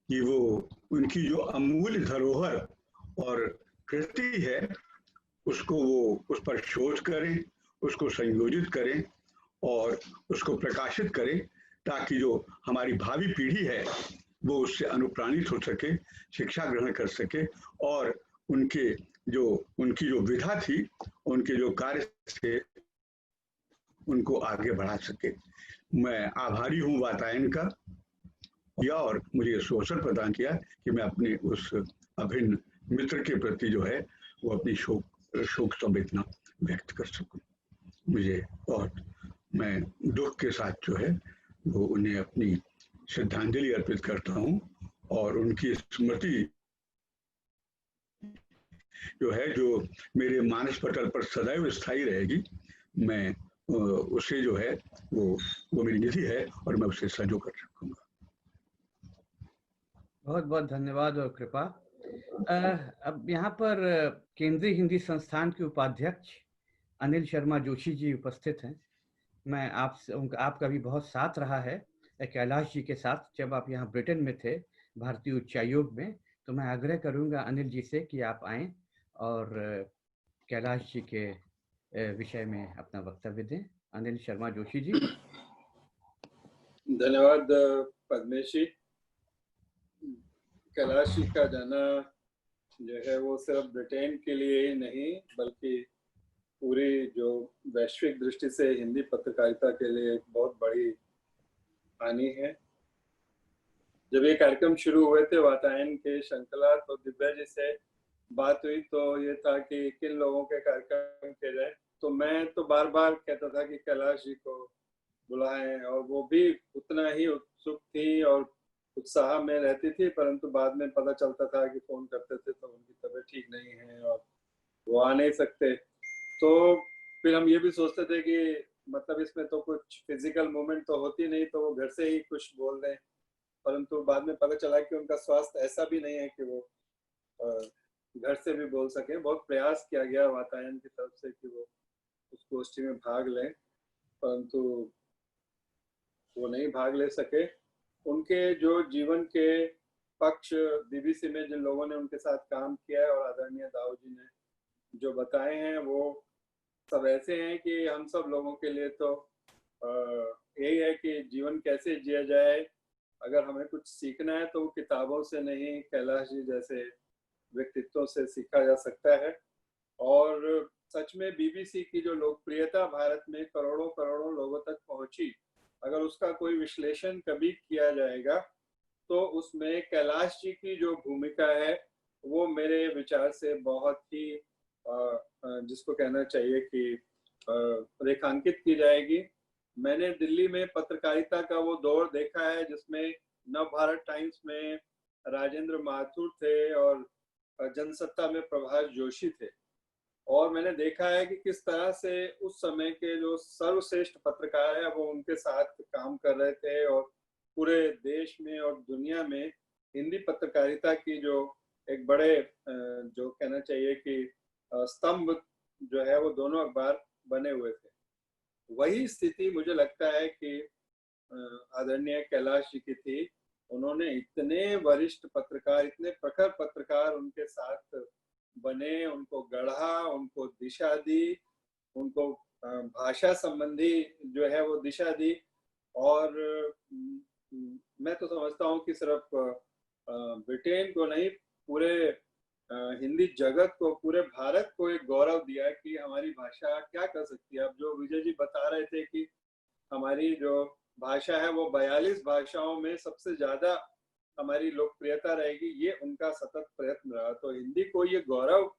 कि वो उनकी जो अमूल्य धरोहर और कृति है उसको वो उस पर शोध करें, उसको संयोजित करें और उसको प्रकाशित करें ताकि जो हमारी भावी पीढ़ी है वो उससे अनुप्राणित हो सके, शिक्षा ग्रहण कर सके और उनकी जो विधा थी, उनके जो कार्य थे, उनको आगे बढ़ा सके। मैं आभारी हूँ वातायन का और मुझे अवसर प्रदान किया कि मैं अपने उस अभिन्न मित्र के प्रति जो है वो अपनी शोक संवेदना व्यक्त कर सकूं। मुझे बहुत, मैं दुख के साथ जो है वो उन्हें अपनी श्रद्धांजलि अर्पित करता हूं और उनकी स्मृति जो है जो मेरे मानस पटल पर सदैव स्थायी रहेगी। मैं उसे जो है वो मेरी निधि है और मैं उसे संजो कर रखूंगा। बहुत बहुत धन्यवाद और कृपा। अब यहाँ पर केंद्रीय हिंदी संस्थान के उपाध्यक्ष अनिल शर्मा जोशी जी उपस्थित हैं। मैं आपका भी बहुत साथ रहा है कैलाश जी के साथ जब आप यहाँ ब्रिटेन में थे भारतीय उच्चायोग में, तो मैं आग्रह करूँगा अनिल जी से कि आप आएं और कैलाश जी के विषय में अपना वक्तव्य दें। अनिल शर्मा जोशी जी। धन्यवाद पद्मेश जी। कैलाश जी का जाना जो है वो सिर्फ ब्रिटेन के लिए ही नहीं बल्कि पूरी जो वैश्विक दृष्टि से हिंदी पत्रकारिता के लिए एक बहुत बड़ी हानि है। जब ये कार्यक्रम शुरू हुए थे वातायन के श्रृंखला, तो दिव्या जी से बात हुई तो ये था कि किन लोगों के कार्यक्रम किए जाए, तो मैं तो बार बार कहता था कि कैलाश जी को बुलाएं और वो भी उतना ही उत्सुक थी और उत्साह में रहती थी, परंतु बाद में पता चलता था कि फोन करते थे तो उनकी तबीयत ठीक नहीं है और वो आ नहीं सकते। तो फिर हम ये भी सोचते थे कि मतलब इसमें तो कुछ फिजिकल मूवमेंट तो होती नहीं, तो वो घर से ही कुछ बोल दें, परंतु बाद में पता चला कि उनका स्वास्थ्य ऐसा भी नहीं है कि वो घर से भी बोल सके। बहुत प्रयास किया गया वातायन की तरफ से कि वो उस गोष्ठी में भाग लें, परंतु वो नहीं भाग ले सके। उनके जो जीवन के पक्ष बीबीसी में जिन लोगों ने उनके साथ काम किया है और आदरणीय दाऊ जी ने जो बताए हैं वो सब ऐसे हैं कि हम सब लोगों के लिए तो यही है कि जीवन कैसे जिया जाए अगर हमें कुछ सीखना है तो वो किताबों से नहीं, कैलाश जी जैसे व्यक्तित्वों से सीखा जा सकता है। और सच में बीबीसी की जो लोकप्रियता भारत में करोड़ों करोड़ों लोगों तक पहुंची, अगर उसका कोई विश्लेषण कभी किया जाएगा तो उसमें कैलाश जी की जो भूमिका है वो मेरे विचार से बहुत ही जिसको कहना चाहिए कि रेखांकित की जाएगी। मैंने दिल्ली में पत्रकारिता का वो दौर देखा है जिसमें नव भारत टाइम्स में राजेंद्र माथुर थे और जनसत्ता में प्रभाष जोशी थे, और मैंने देखा है कि किस तरह से उस समय के जो सर्वश्रेष्ठ पत्रकार है वो उनके साथ काम कर रहे थे, और पूरे देश में और दुनिया में हिंदी पत्रकारिता की जो एक बड़े जो कहना चाहिए कि स्तंभ जो है वो दोनों अखबार बने हुए थे। वही स्थिति मुझे लगता है कि आदरणीय कैलाश जी की थी। उन्होंने इतने वरिष्ठ पत्रकार, इतने प्रखर पत्रकार उनके साथ बने, उनको गढ़ा, उनको दिशा दी, उनको भाषा संबंधी जो है वो दिशा दी। और मैं तो समझता हूँ कि सिर्फ ब्रिटेन को नहीं, पूरे हिंदी जगत को, पूरे भारत को एक गौरव दिया कि हमारी भाषा क्या कर सकती है। अब जो विजय जी बता रहे थे कि हमारी जो भाषा है वो 42 भाषाओं में सबसे ज्यादा हमारी लोकप्रियता रहेगी, ये उनका सतत प्रयत्न रहा। तो हिंदी को ये गौरव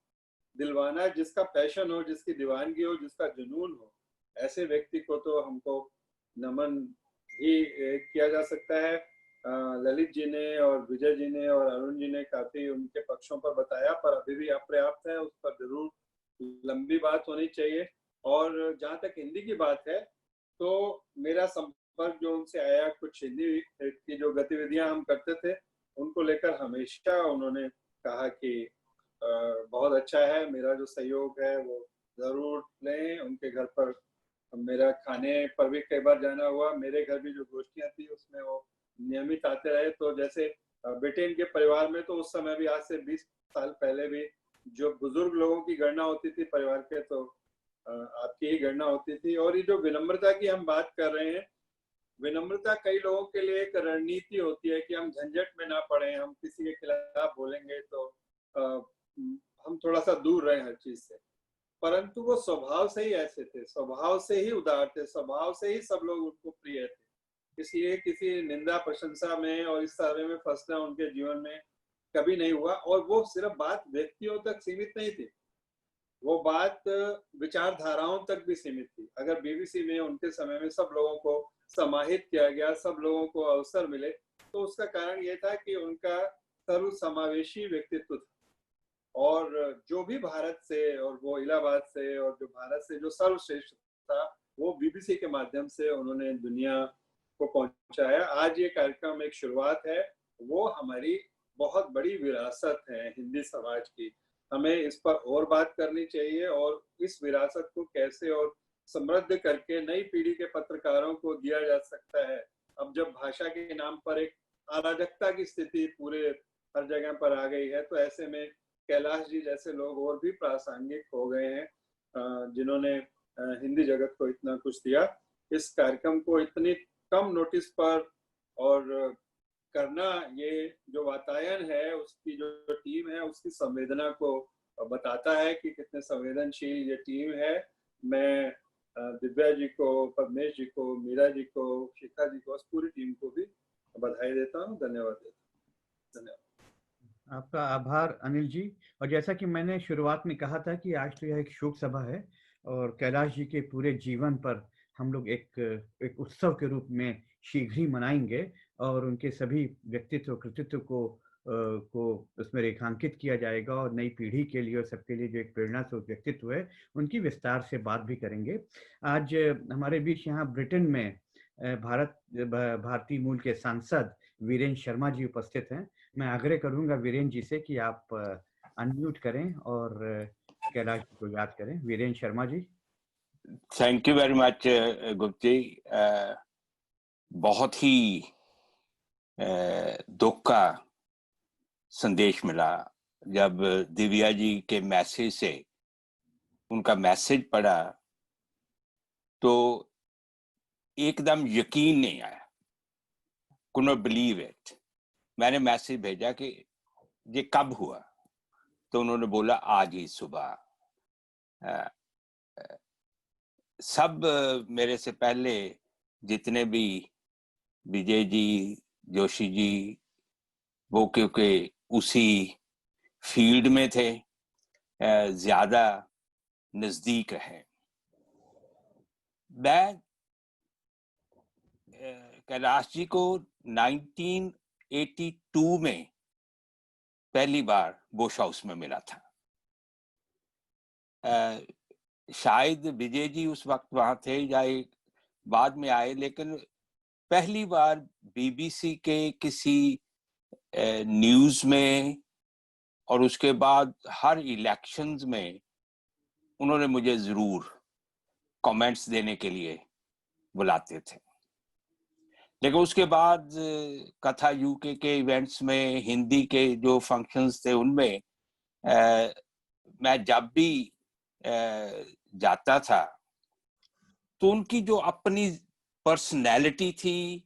दिलवाना, जिसका पैशन हो, जिसकी दीवानगी हो, जिसका जुनून हो, ऐसे व्यक्ति को तो हमको नमन ही किया जा सकता है। ललित जी ने और विजय जी ने और अरुण जी ने काफी उनके पक्षों पर बताया, पर अभी भी अपर्याप्त है, उस पर जरूर लंबी बात होनी चाहिए। और जहाँ तक हिंदी की बात है तो मेरा संपर्क जो उनसे आया, कुछ हिंदी की जो गतिविधियां हम करते थे उनको लेकर हमेशा उन्होंने कहा कि बहुत अच्छा है, मेरा जो सहयोग है वो जरूर लें। उनके घर पर मेरा खाने पर भी कई बार जाना हुआ, मेरे घर भी जो गोष्ठियां थी उसमें वो नियमित आते रहे। तो जैसे ब्रिटेन के परिवार में तो उस समय भी, आज से 20 साल पहले भी, जो बुजुर्ग लोगों की गणना होती थी परिवार के, तो आपकी ही गणना होती थी। और ये जो विनम्रता की हम बात कर रहे हैं, विनम्रता कई लोगों के लिए एक रणनीति होती है कि हम झंझट में ना पड़े, हम किसी के खिलाफ बोलेंगे तो हम थोड़ा सा दूर रहे हर चीज से। परंतु वो स्वभाव से ही ऐसे थे, स्वभाव से ही उदार थे, स्वभाव से ही सब लोग उनको प्रिय थे। इसलिए किसी निंदा प्रशंसा में और इस तरह में फंसना उनके जीवन में कभी नहीं हुआ। और वो सिर्फ बात व्यक्तियों तक सीमित नहीं थी, वो बात विचारधाराओं तक भी सीमित थी। अगर बीबीसी में उनके समय में सब लोगों को समाहित किया गया, सब लोगों को अवसर मिले, तो उसका कारण ये था कि उनका सर्वसमावेशी व्यक्तित्व था। और जो भी भारत से और वो इलाहाबाद से और जो भारत से जो सर्वश्रेष्ठ था वो बीबीसी के माध्यम से उन्होंने दुनिया को पहुंचाया। आज ये कार्यक्रम एक शुरुआत है, वो हमारी बहुत बड़ी विरासत है हिंदी समाज की। हमें इस पर और बात करनी चाहिए और इस विरासत को कैसे और समृद्ध करके नई पीढ़ी के पत्रकारों को दिया जा सकता है। अब जब भाषा के नाम पर एक अराजकता की स्थिति पूरे हर जगह पर आ गई है, तो ऐसे में कैलाश जी जैसे लोग और भी प्रासंगिक हो गए हैं, जिन्होंने हिंदी जगत को इतना कुछ दिया। इस कार्यक्रम को इतनी कम नोटिस पर और करना, ये जो वातायन है उसकी जो टीम है उसकी संवेदना को बताता है कि कितने संवेदनशील ये टीम है। मैं दिव्या जी को, पद्मेश जी को, मीरा जी को, शिखा जी को, पूरी टीम को भी बधाई देता हूँ, धन्यवाद देता हूँ। धन्यवाद। आपका आभार अनिल जी। और जैसा कि मैंने शुरुआत में कहा था कि आज तो यह एक शोक सभा है और कैलाश जी के पूरे जीवन पर हम लोग एक उत्सव के रूप में शीघ्र ही मनाएंगे और उनके सभी व्यक्तित्व कृतित्व को उसमें रेखांकित किया जाएगा और नई पीढ़ी के लिए और सबके लिए जो एक प्रेरणा स्रोत व्यक्तित्व है उनकी विस्तार से बात भी करेंगे। आज हमारे बीच यहाँ ब्रिटेन में भारतीय मूल के सांसद वीरेंद्र शर्मा जी उपस्थित हैं। मैं आग्रह करूंगा वीरेंद्र जी से कि आप अनम्यूट करें और कैलाश जी को याद करें। Virendra Sharma ji. Thank you very much Gupta ji. बहुत ही दुख का संदेश मिला जब दिव्या जी के मैसेज से उनका मैसेज पढ़ा तो एकदम यकीन नहीं आया। Could not believe it. मैंने मैसेज भेजा कि ये कब हुआ, तो उन्होंने बोला आज ही सुबह। सब मेरे से पहले जितने भी विजय जी, जोशी जी, वो क्योंकि उसी फील्ड में थे, ज्यादा नजदीक रहे। मैं कैलाश जी को 1982 में पहली बार बुश हाउस में मिला था। शायद विजय जी उस वक्त वहां थे या बाद में आए, लेकिन पहली बार बीबीसी के किसी न्यूज में और उसके बाद हर इलेक्शंस में उन्होंने मुझे जरूर कमेंट्स देने के लिए बुलाते थे। लेकिन उसके बाद कथा यूके के इवेंट्स में, हिंदी के जो फंक्शंस थे उनमें मैं जब भी जाता था तो उनकी जो अपनी पर्सनैलिटी थी,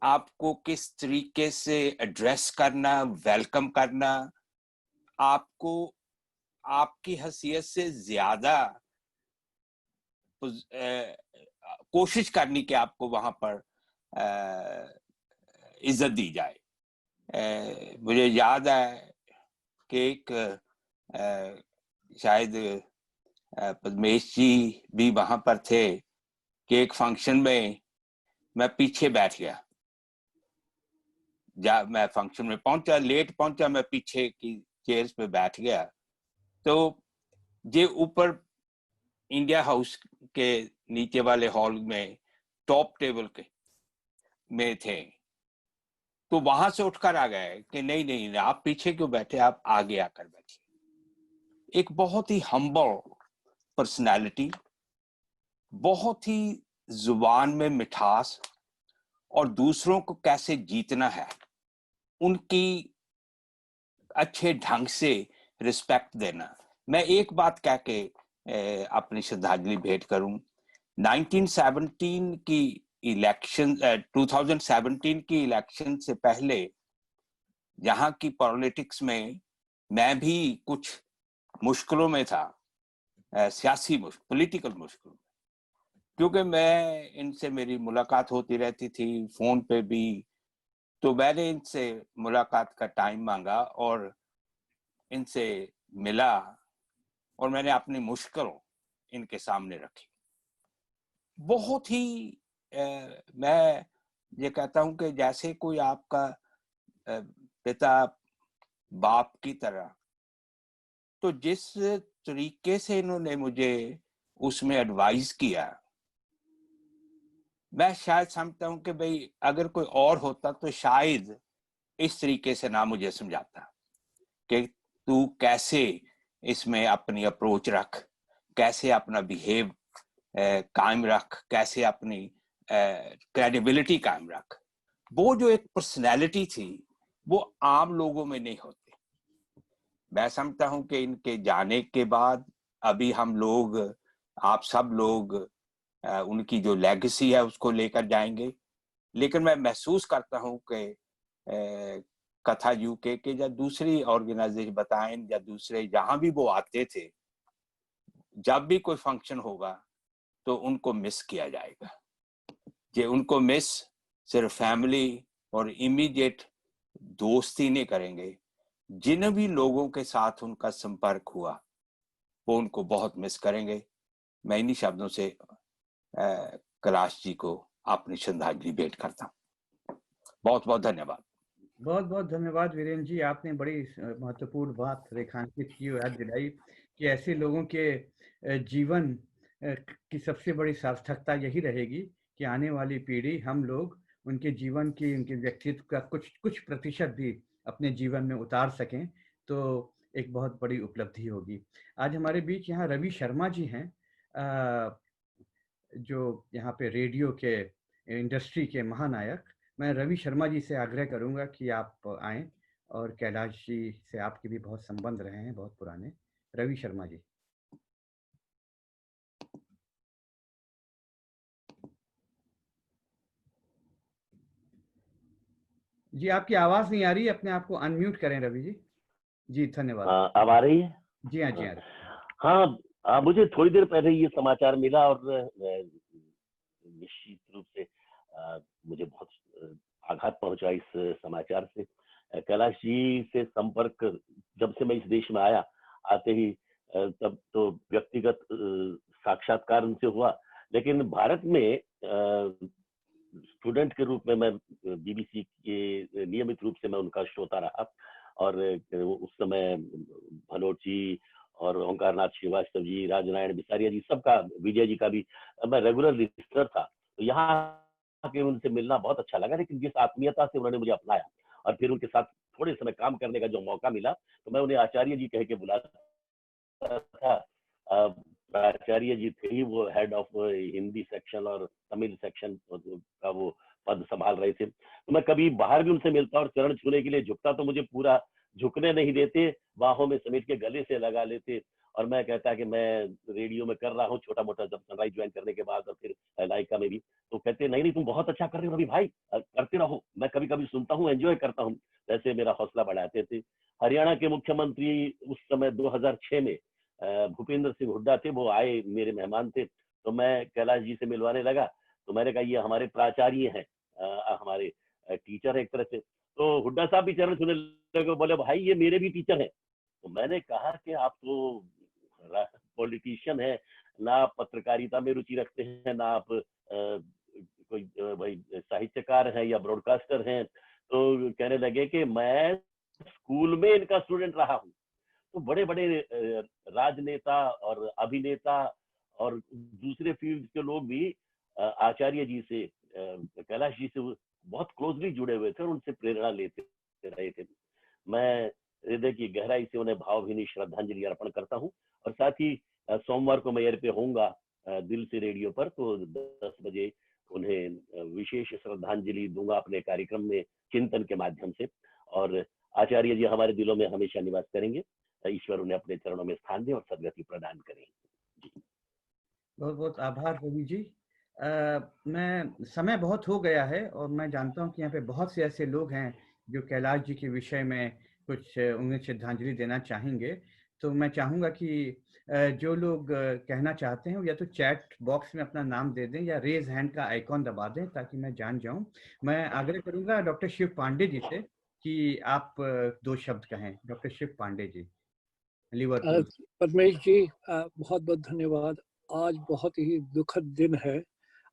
आपको किस तरीके से एड्रेस करना, वेलकम करना, आपको आपकी हैसियत से ज्यादा कोशिश करनी कि आपको वहां पर इज्जत दी जाए। मुझे याद है कि एक शायद पद्मेश जी भी वहां पर थे कि एक फंक्शन में मैं पीछे बैठ गया। मैं फंक्शन में पहुंचा, लेट पहुंचा, मैं पीछे की चेयर्स पे बैठ गया। तो ये ऊपर इंडिया हाउस के नीचे वाले हॉल में टॉप टेबल के में थे, तो वहां से उठकर आ गए कि नहीं नहीं आप पीछे क्यों बैठे, आप आगे आकर बैठिए। एक बहुत ही हम्बल पर्सनालिटी, बहुत ही जुबान में मिठास और दूसरों को कैसे जीतना है उनकी अच्छे ढंग से रिस्पेक्ट देना। मैं एक बात कह के अपनी श्रद्धांजलि भेंट करूं। 1917 की इलेक्शन 2017 की इलेक्शन से पहले यहाँ की पॉलिटिक्स में मैं भी कुछ मुश्किलों में था, सियासी पॉलिटिकल मुश्किलों में, क्योंकि मैं इनसे मेरी मुलाकात होती रहती थी फोन पे भी। तो मैंने इनसे मुलाकात का टाइम मांगा और इनसे मिला और मैंने अपनी मुश्किल इनके सामने रखी। बहुत ही मैं ये कहता हूं कि जैसे कोई आपका पिता बाप की तरह, तो जिस तरीके से इन्होंने मुझे उसमें एडवाइस किया, मैं शायद समझता हूं कि भाई अगर कोई और होता तो शायद इस तरीके से ना मुझे समझाता कि तू कैसे इसमें अपनी अप्रोच रख, कैसे अपना बिहेव कायम रख, कैसे अपनी क्रेडिबिलिटी कायम रख। वो जो एक पर्सनैलिटी थी वो आम लोगों में नहीं होती। मैं समझता हूं कि इनके जाने के बाद अभी हम लोग, आप सब लोग उनकी जो लेगेसी है उसको लेकर जाएंगे। लेकिन मैं महसूस करता हूं कि कथा यूके के या दूसरी ऑर्गेनाइजेशन बताएं या दूसरे जहां भी वो आते थे, जब भी कोई फंक्शन होगा तो उनको मिस किया जाएगा। ये उनको मिस सिर्फ फैमिली और इमीडिएट दोस्त ही नहीं करेंगे, जिन भी लोगों के साथ उनका संपर्क हुआ वो उनको बहुत मिस करेंगे। मैं इन्हीं शब्दों से कैलाश जी को अपनी श्रद्धांजलि भेंट करता हूँ। बहुत बहुत धन्यवाद। बहुत बहुत धन्यवाद वीरेंद्र जी, आपने बड़ी महत्वपूर्ण बात रेखांकित की और याद दिलाई कि ऐसे लोगों के जीवन की सबसे बड़ी सार्थकता यही रहेगी कि आने वाली पीढ़ी, हम लोग उनके जीवन की, उनके व्यक्तित्व का कुछ प्रतिशत भी अपने जीवन में उतार सकें, तो एक बहुत बड़ी उपलब्धि होगी। आज हमारे बीच यहाँ रवि शर्मा जी हैं, जो यहाँ पे रेडियो के इंडस्ट्री के महानायक। मैं रवि शर्मा जी से आग्रह करूंगा कि आप आएं, और कैलाश जी से आपके भी बहुत संबंध रहे हैं, बहुत पुराने। रवि शर्मा जी। जी आपकी आवाज नहीं आ रही है, अपने आप को अनम्यूट करें रवि जी। जी धन्यवाद। अब आ रही है? जी हाँ, जी हाँ। हाँ, मुझे थोड़ी देर पहले ये समाचार मिला और निश्चित रूप से मुझे बहुत आघात पहुंचा इस समाचार से। कैलाश जी से संपर्क जब से मैं इस देश में आया, आते ही तब तो व्यक्तिगत साक्षात्कार उनसे हुआ, लेकिन भारत में स्टूडेंट के रूप में मैं बीबीसी के नियमित रूप से मैं उनका श्रोता रहा। और उस समय भनोट जी और ओंकार नाथ श्रीवास्तव जी, राजनारायण बिसारिया जी, सबका, विजय जी का भी मैं रेगुलर लिस्टर था। तो यहाँ के उनसे मिलना बहुत अच्छा लगा, लेकिन जिस आत्मीयता से उन्होंने मुझे अपनाया और फिर उनके साथ थोड़े समय काम करने का जो मौका मिला, तो मैं उन्हें आचार्य जी कह के बुलाता था। आचार्य जी थे ही वो हेड ऑफ हिंदी सेक्शन और तमिल सेक्शन का वो पद संभाल रहे थे। तो मैं कभी बाहर भी उनसे मिलता और चरण छूने के लिए झुकता तो मुझे पूरा झुकने नहीं देते, बाहों में समेट के गले से लगा लेते। और मैं कहता कि मैं रेडियो में कर रहा हूँ छोटा मोटा, जब सनराइज ज्वाइन करने के बाद और फिर लाइका में भी, तो कहते नहीं तुम बहुत अच्छा कर रहे हो रवि भाई, करते रहो, मैं कभी कभी सुनता हूँ, एंजॉय करता हूँ। वैसे मेरा हौसला बढ़ाते थे। हरियाणा के मुख्यमंत्री उस समय 2006 में भूपेंद्र सिंह हुड्डा थे, वो आए, मेरे मेहमान थे। तो मैं कैलाश जी से मिलवाने लगा, तो मैंने कहा ये हमारे प्राचार्य हैं, हमारे टीचर है एक तरह से। तो हुड्डा साहब भी चरण छूने लगे, बोले भाई ये मेरे भी टीचर हैं। तो मैंने कहा कि आप तो पॉलिटिशियन है ना, आप पत्रकारिता में रुचि रखते हैं, ना आप कोई भाई साहित्यकार हैं या ब्रॉडकास्टर हैं। तो कहने लगे कि मैं स्कूल में इनका स्टूडेंट रहा हूँ। तो बड़े बड़े राजनेता और अभिनेता और दूसरे फील्ड के लोग भी आचार्य जी से, कैलाश जी से बहुत क्लोजली जुड़े हुए थे और उनसे प्रेरणा लेते रहे थे। मैं हृदय की गहराई से उन्हें भावभीनी श्रद्धांजलि अर्पण करता हूँ। और साथ ही सोमवार को मैं एयर पे होऊंगा दिल से रेडियो पर, तो 10 बजे उन्हें विशेष श्रद्धांजलि दूंगा अपने कार्यक्रम में चिंतन के माध्यम से। और आचार्य जी हमारे दिलों में हमेशा निवास करेंगे। ईश्वर उन्हें अपने चरणों में स्थान दे और सदगति प्रदान करें। बहुत बहुत आभार रवि जी। मैं, समय बहुत हो गया है और मैं जानता हूँ कि यहाँ पे बहुत से ऐसे लोग हैं जो कैलाश जी के विषय में कुछ उन्हें श्रद्धांजलि देना चाहेंगे। तो मैं चाहूँगा कि जो लोग कहना चाहते हैं या तो चैट बॉक्स में अपना नाम दे दें या रेज हैंड का आइकॉन दबा दें ताकि मैं जान जाऊँ। मैं आग्रह करूँगा डॉक्टर शिव पांडे जी से कि आप 2 शब्द कहें। Doctor Shiv Pandey ji, Liverpool. परमेश जी बहुत बहुत धन्यवाद। आज बहुत ही दुखद दिन है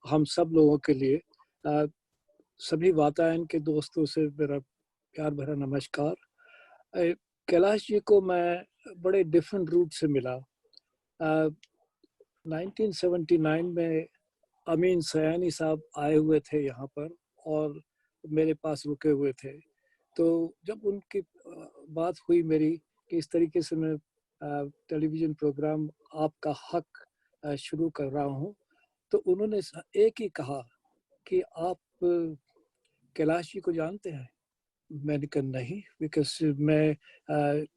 हम सब लोगों के लिए। सभी वातायन के दोस्तों से मेरा प्यार भरा नमस्कार। कैलाश जी को मैं बड़े डिफरेंट रूट से मिला। 1979 में अमीन सयानी साहब आए हुए थे यहाँ पर और मेरे पास रुके हुए थे। तो जब उनकी बात हुई मेरी कि इस तरीके से मैं टेलीविज़न प्रोग्राम आपका हक शुरू कर रहा हूँ, तो उन्होंने एक ही कहा कि आप कैलाश जी को जानते हैं? मैंने कहा नहीं, बिकॉज मैं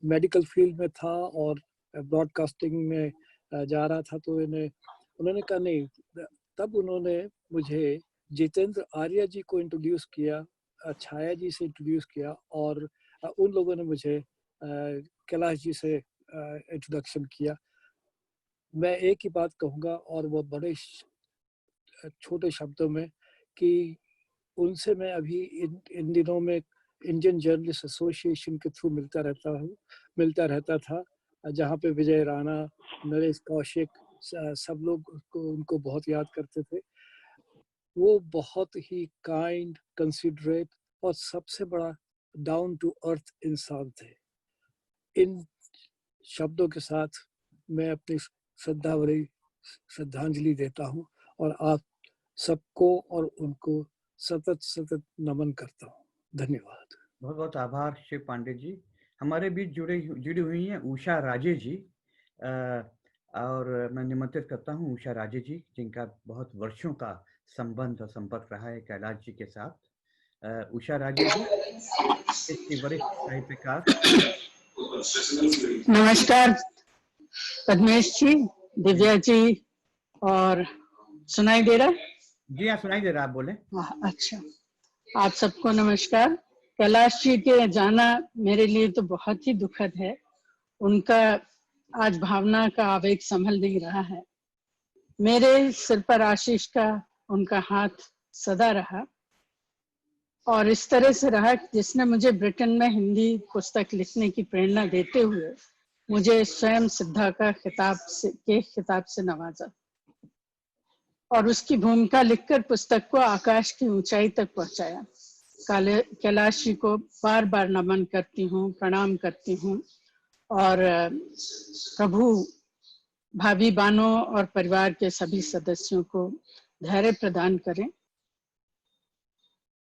मेडिकल फील्ड में था और ब्रॉडकास्टिंग में जा रहा था। तो उन्होंने कहा नहीं। तब उन्होंने मुझे जितेंद्र आर्या जी को इंट्रोड्यूस किया, छाया जी से इंट्रोड्यूस किया और उन लोगों ने मुझे कैलाश जी से इंट्रोडक्शन किया। मैं एक ही बात कहूँगा और वो बड़े छोटे शब्दों में कि उनसे मैं अभी इन दिनों में इंडियन जर्नलिस्ट एसोसिएशन के थ्रू मिलता रहता था, जहाँ पे विजय राणा, नरेश कौशिक, सब लोग उनको बहुत याद करते थे। वो बहुत ही काइंड, कंसिडरेट और सबसे बड़ा डाउन टू अर्थ इंसान थे। इन शब्दों के साथ मैं अपनी श्रद्धांजलि देता हूँ और आप सबको और उनको सतत नमन करता हूँ। धन्यवाद। बहुत बहुत आभार शिव पांडे जी। हमारे बीच जुड़ी हुई हैं उषा राजे जी, और मैं निमंत्रित करता हूँ उषा राजे जी, जिनका बहुत वर्षों का संबंध और संपर्क रहा है कैलाश जी के साथ। उषा राजे जी वरिष्ठ साहित्यकार। नमस्कार पद्मेश जी, दिव्या जी, और सुनाई दे रहा? जी हाँ, सुनाई दे रहा, आप बोले। अच्छा, आप सबको नमस्कार। कैलाश जी के जाना मेरे लिए तो बहुत ही दुखद है। उनका आज भावना का आवेग संभल नहीं रहा है। मेरे सिर पर आशीष का उनका हाथ सदा रहा, और इस तरह से रहा जिसने मुझे ब्रिटेन में हिंदी पुस्तक लिखने की प्रेरणा देते हुए मुझे स्वयं सिद्धा का खिताब से नवाजा, और उसकी भूमिका लिखकर पुस्तक को आकाश की ऊंचाई तक पहुंचाया। कैलाश जी को बार बार नमन करती हूँ, प्रणाम करती हूँ, और प्रभु भाभी बानों और परिवार के सभी सदस्यों को धैर्य प्रदान करें।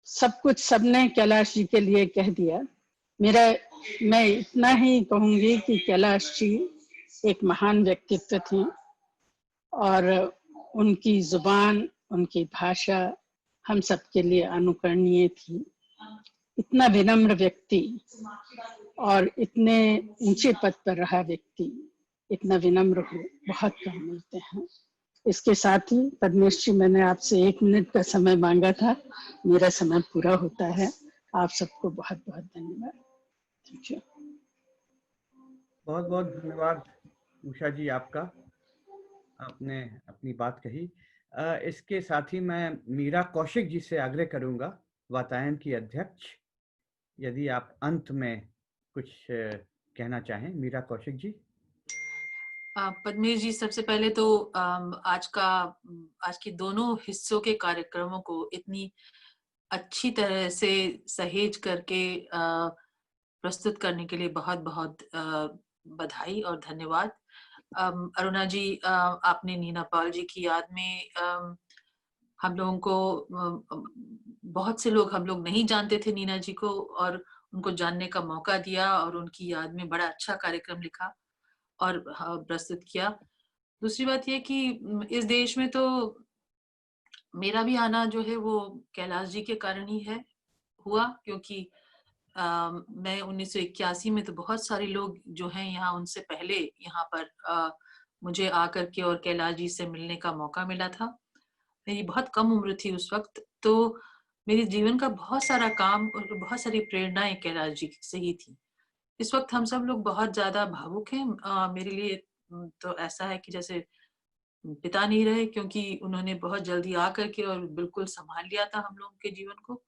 सब कुछ सबने कैलाश जी के लिए कह दिया। मैं इतना ही कहूंगी कि कैलाश जी एक महान व्यक्तित्व थे, और उनकी जुबान, उनकी भाषा हम सबके लिए अनुकरणीय थी। इतना विनम्र व्यक्ति और इतने ऊंचे पद पर रहा व्यक्ति इतना विनम्र हो बहुत कम मिलते हैं। इसके साथ ही पद्मेश जी, मैंने आपसे 1 मिनट का समय मांगा था, मेरा समय पूरा होता है। आप सबको बहुत बहुत धन्यवाद। Thank you. बहुत बहुत धन्यवाद उषा जी आपका, आपने अपनी बात कही। इसके साथ ही मैं मीरा कौशिक जी से आग्रह करूंगा, वातायन की अध्यक्ष, यदि आप अंत में कुछ कहना चाहें। मीरा कौशिक जी। पद्मेश जी, सबसे पहले तो आज के दोनों हिस्सों के कार्यक्रमों को इतनी अच्छी तरह से सहेज करके प्रस्तुत करने के लिए बहुत बहुत बधाई और धन्यवाद। अरुणा जी, आपने नीना पाल जी की याद में हम लोगों को, बहुत से लोग, हम लोग नहीं जानते थे नीना जी को, और उनको जानने का मौका दिया और उनकी याद में बड़ा अच्छा कार्यक्रम लिखा और प्रस्तुत किया। दूसरी बात यह कि इस देश में तो मेरा भी आना जो है वो कैलाश जी के कारण ही हुआ, क्योंकि मैं 1981 में, तो बहुत सारे लोग जो हैं यहाँ, उनसे पहले यहाँ पर मुझे आकर के और कैलाश जी से मिलने का मौका मिला था। मेरी बहुत कम उम्र थी उस वक्त, तो मेरे जीवन का बहुत सारा काम और बहुत सारी प्रेरणाएं कैलाश जी से ही थी। इस वक्त हम सब लोग बहुत ज्यादा भावुक हैं। मेरे लिए तो ऐसा है कि जैसे पिता नहीं रहे, क्योंकि उन्होंने बहुत जल्दी आकर के और बिल्कुल संभाल लिया था हम लोगों के जीवन को।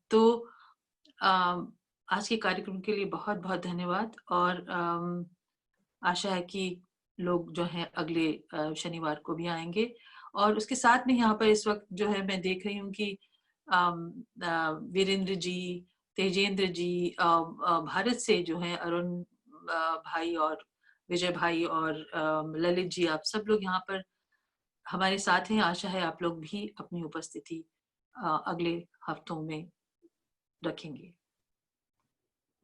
तो आज के कार्यक्रम के लिए बहुत बहुत धन्यवाद, और आशा है कि लोग जो हैं अगले शनिवार को भी आएंगे। और उसके साथ में यहाँ पर इस वक्त जो है मैं देख रही हूँ कि वीरेंद्र जी, तेजेंद्र जी, भारत से जो है अरुण भाई और विजय भाई और ललित जी, आप सब लोग यहाँ पर हमारे साथ हैं। आशा है आप लोग भी अपनी उपस्थिति अगले हफ्तों में रखेंगे।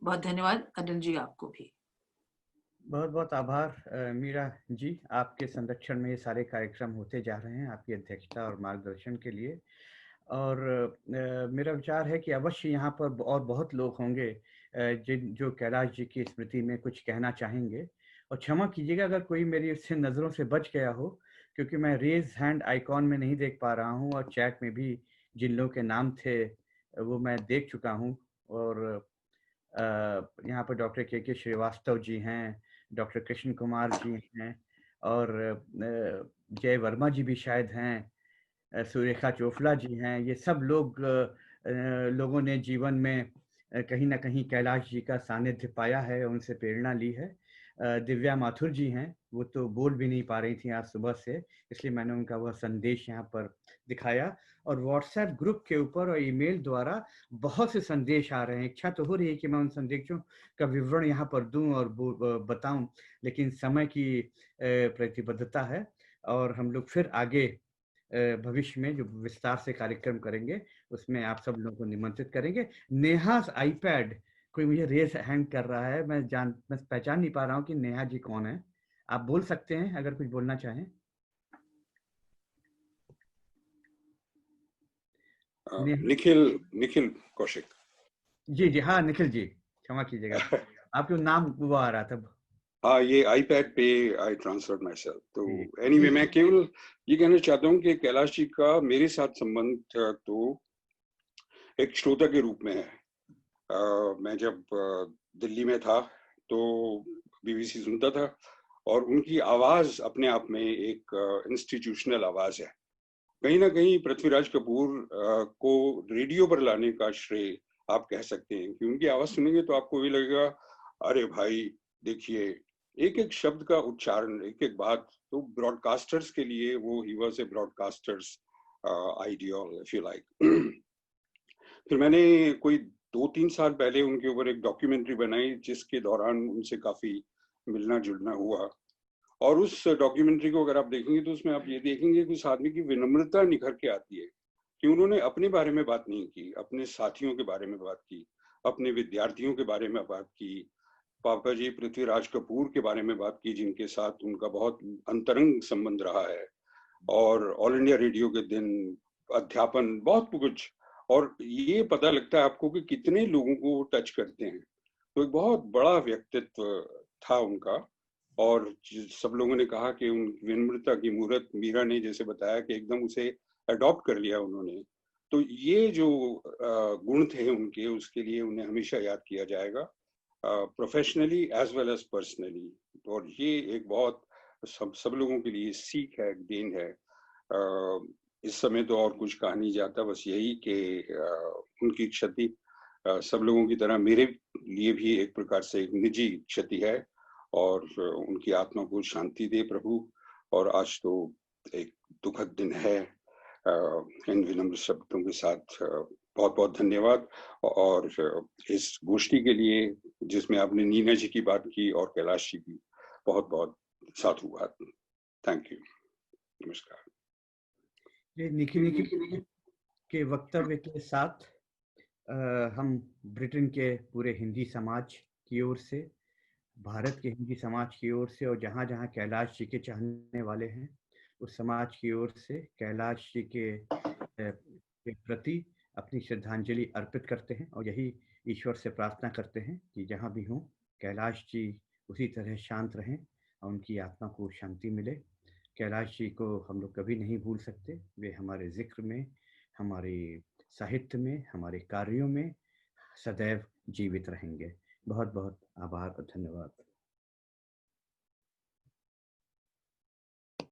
बहुत धन्यवाद। अनिल जी, आपको भी बहुत बहुत आभार मीरा जी, आपके संरक्षण में ये सारे कार्यक्रम होते जा रहे हैं, आपकी अध्यक्षता और मार्गदर्शन के लिए। और मेरा विचार है कि अवश्य यहाँ पर और बहुत लोग होंगे जो कैलाश जी की स्मृति में कुछ कहना चाहेंगे। और क्षमा कीजिएगा अगर कोई मेरी इससे नज़रों से बच गया हो, क्योंकि मैं रेज हैंड आइकॉन में नहीं देख पा रहा हूँ, और चैट में भी जिन लोगों के नाम थे वो मैं देख चुका हूँ। और यहाँ पर डॉक्टर के श्रीवास्तव जी हैं, डॉक्टर कृष्ण कुमार जी हैं, और जय वर्मा जी भी शायद हैं, सुरेखा चोफला जी हैं। ये सब लोगों ने जीवन में कहीं ना कहीं कैलाश जी का सानिध्य पाया है, उनसे प्रेरणा ली है। दिव्या माथुर जी हैं, वो तो बोल भी नहीं पा रही थी आज सुबह से, इसलिए मैंने उनका वह संदेश यहाँ पर दिखाया। और व्हाट्सएप ग्रुप के ऊपर और ईमेल द्वारा बहुत से संदेश आ रहे हैं। इच्छा तो हो रही है कि मैं उन संदेशों का विवरण यहाँ पर दूं और बताऊं, लेकिन समय की प्रतिबद्धता है, और हम लोग फिर आगे भविष्य में जो विस्तार से कार्यक्रम करेंगे उसमें आप सब लोगों को निमंत्रित करेंगे। नेहा आईपैड, कोई मुझे रेज हैंड कर रहा है, मैं पहचान नहीं पा रहा हूँ कि नेहा जी कौन है। आप बोल सकते हैं अगर कुछ बोलना चाहें। निखिल कौशिक जी जी, हाँ निखिल जी, क्षमा कीजिएगा आपका नाम वो आ रहा था। हाँ, ये आईपैड पे आई ट्रांसफर्ड माई सेल्फ। तो एनीवे मैं केवल ये कहना चाहता हूँ कि कैलाश जी का मेरे साथ संबंध तो एक श्रोता के रूप में है, मैं जब दिल्ली में था तो बीबीसी सुनता था, और उनकी आवाज अपने आप में एक इंस्टीट्यूशनल आवाज है। कहीं ना कहीं पृथ्वीराज कपूर को रेडियो पर लाने का श्रेय आप कह सकते हैं, कि उनकी आवाज सुनेंगे तो आपको भी लगेगा अरे भाई देखिए, एक एक शब्द का उच्चारण, एक एक बात। तो ब्रॉडकास्टर्स के लिए वो he was a broadcasters ideal if you like. फिर मैंने कोई 2-3 साल पहले उनके ऊपर एक डॉक्यूमेंट्री बनाई, जिसके दौरान उनसे काफी मिलना जुलना हुआ। और उस डॉक्यूमेंट्री को अगर आप देखेंगे तो उसमें आप ये देखेंगे कि उस आदमी की विनम्रता निखर के आती है, कि उन्होंने अपने बारे में बात नहीं की, अपने साथियों के बारे में बात की, अपने विद्यार्थियों के बारे में बात की, पापा जी पृथ्वीराज कपूर के बारे में बात की, जिनके साथ उनका बहुत अंतरंग संबंध रहा है, और ऑल इंडिया रेडियो के दिन, अध्यापन, बहुत कुछ। और ये पता लगता है आपको कि कितने लोगों को वो टच करते हैं। तो एक बहुत बड़ा व्यक्तित्व था उनका। और सब लोगों ने कहा कि उन विनम्रता की मूर्त, मीरा ने जैसे बताया कि एकदम उसे अडॉप्ट कर लिया उन्होंने। तो ये जो गुण थे उनके, उसके लिए उन्हें हमेशा याद किया जाएगा, professionally as well as personally. और ये एक बहुत सब लोगों के लिए सीख है, देन है। इस समय तो और कुछ कहा नहीं जाता, बस यही कि उनकी क्षति सब लोगों की तरह मेरे लिए भी एक प्रकार से एक निजी क्षति है, और उनकी आत्मा को शांति दे प्रभु। और आज तो एक दुखद दिन है। इन विनम्र शब्दों के साथ बहुत बहुत धन्यवाद। और इस गोष्ठी के लिए जिसमें आपने नीना जी की बात की और कैलाश जी की, बहुत बहुत साधुवाद। थैंक यू, नमस्कार। ये निखिल के वक्तव्य के साथ हम ब्रिटेन के पूरे हिंदी समाज की ओर से, भारत के हिंदी समाज की ओर से, और जहाँ जहाँ कैलाश जी के चाहने वाले हैं उस समाज की ओर से कैलाश जी के प्रति अपनी श्रद्धांजलि अर्पित करते हैं। और यही ईश्वर से प्रार्थना करते हैं कि जहाँ भी हों कैलाश जी उसी तरह शांत रहें और उनकी आत्मा को शांति मिले। कैलाश जी को हम लोग कभी नहीं भूल सकते। वे हमारे जिक्र में, हमारे साहित्य में, हमारे कार्यों में सदैव जीवित रहेंगे। बहुत बहुत आभार और धन्यवाद।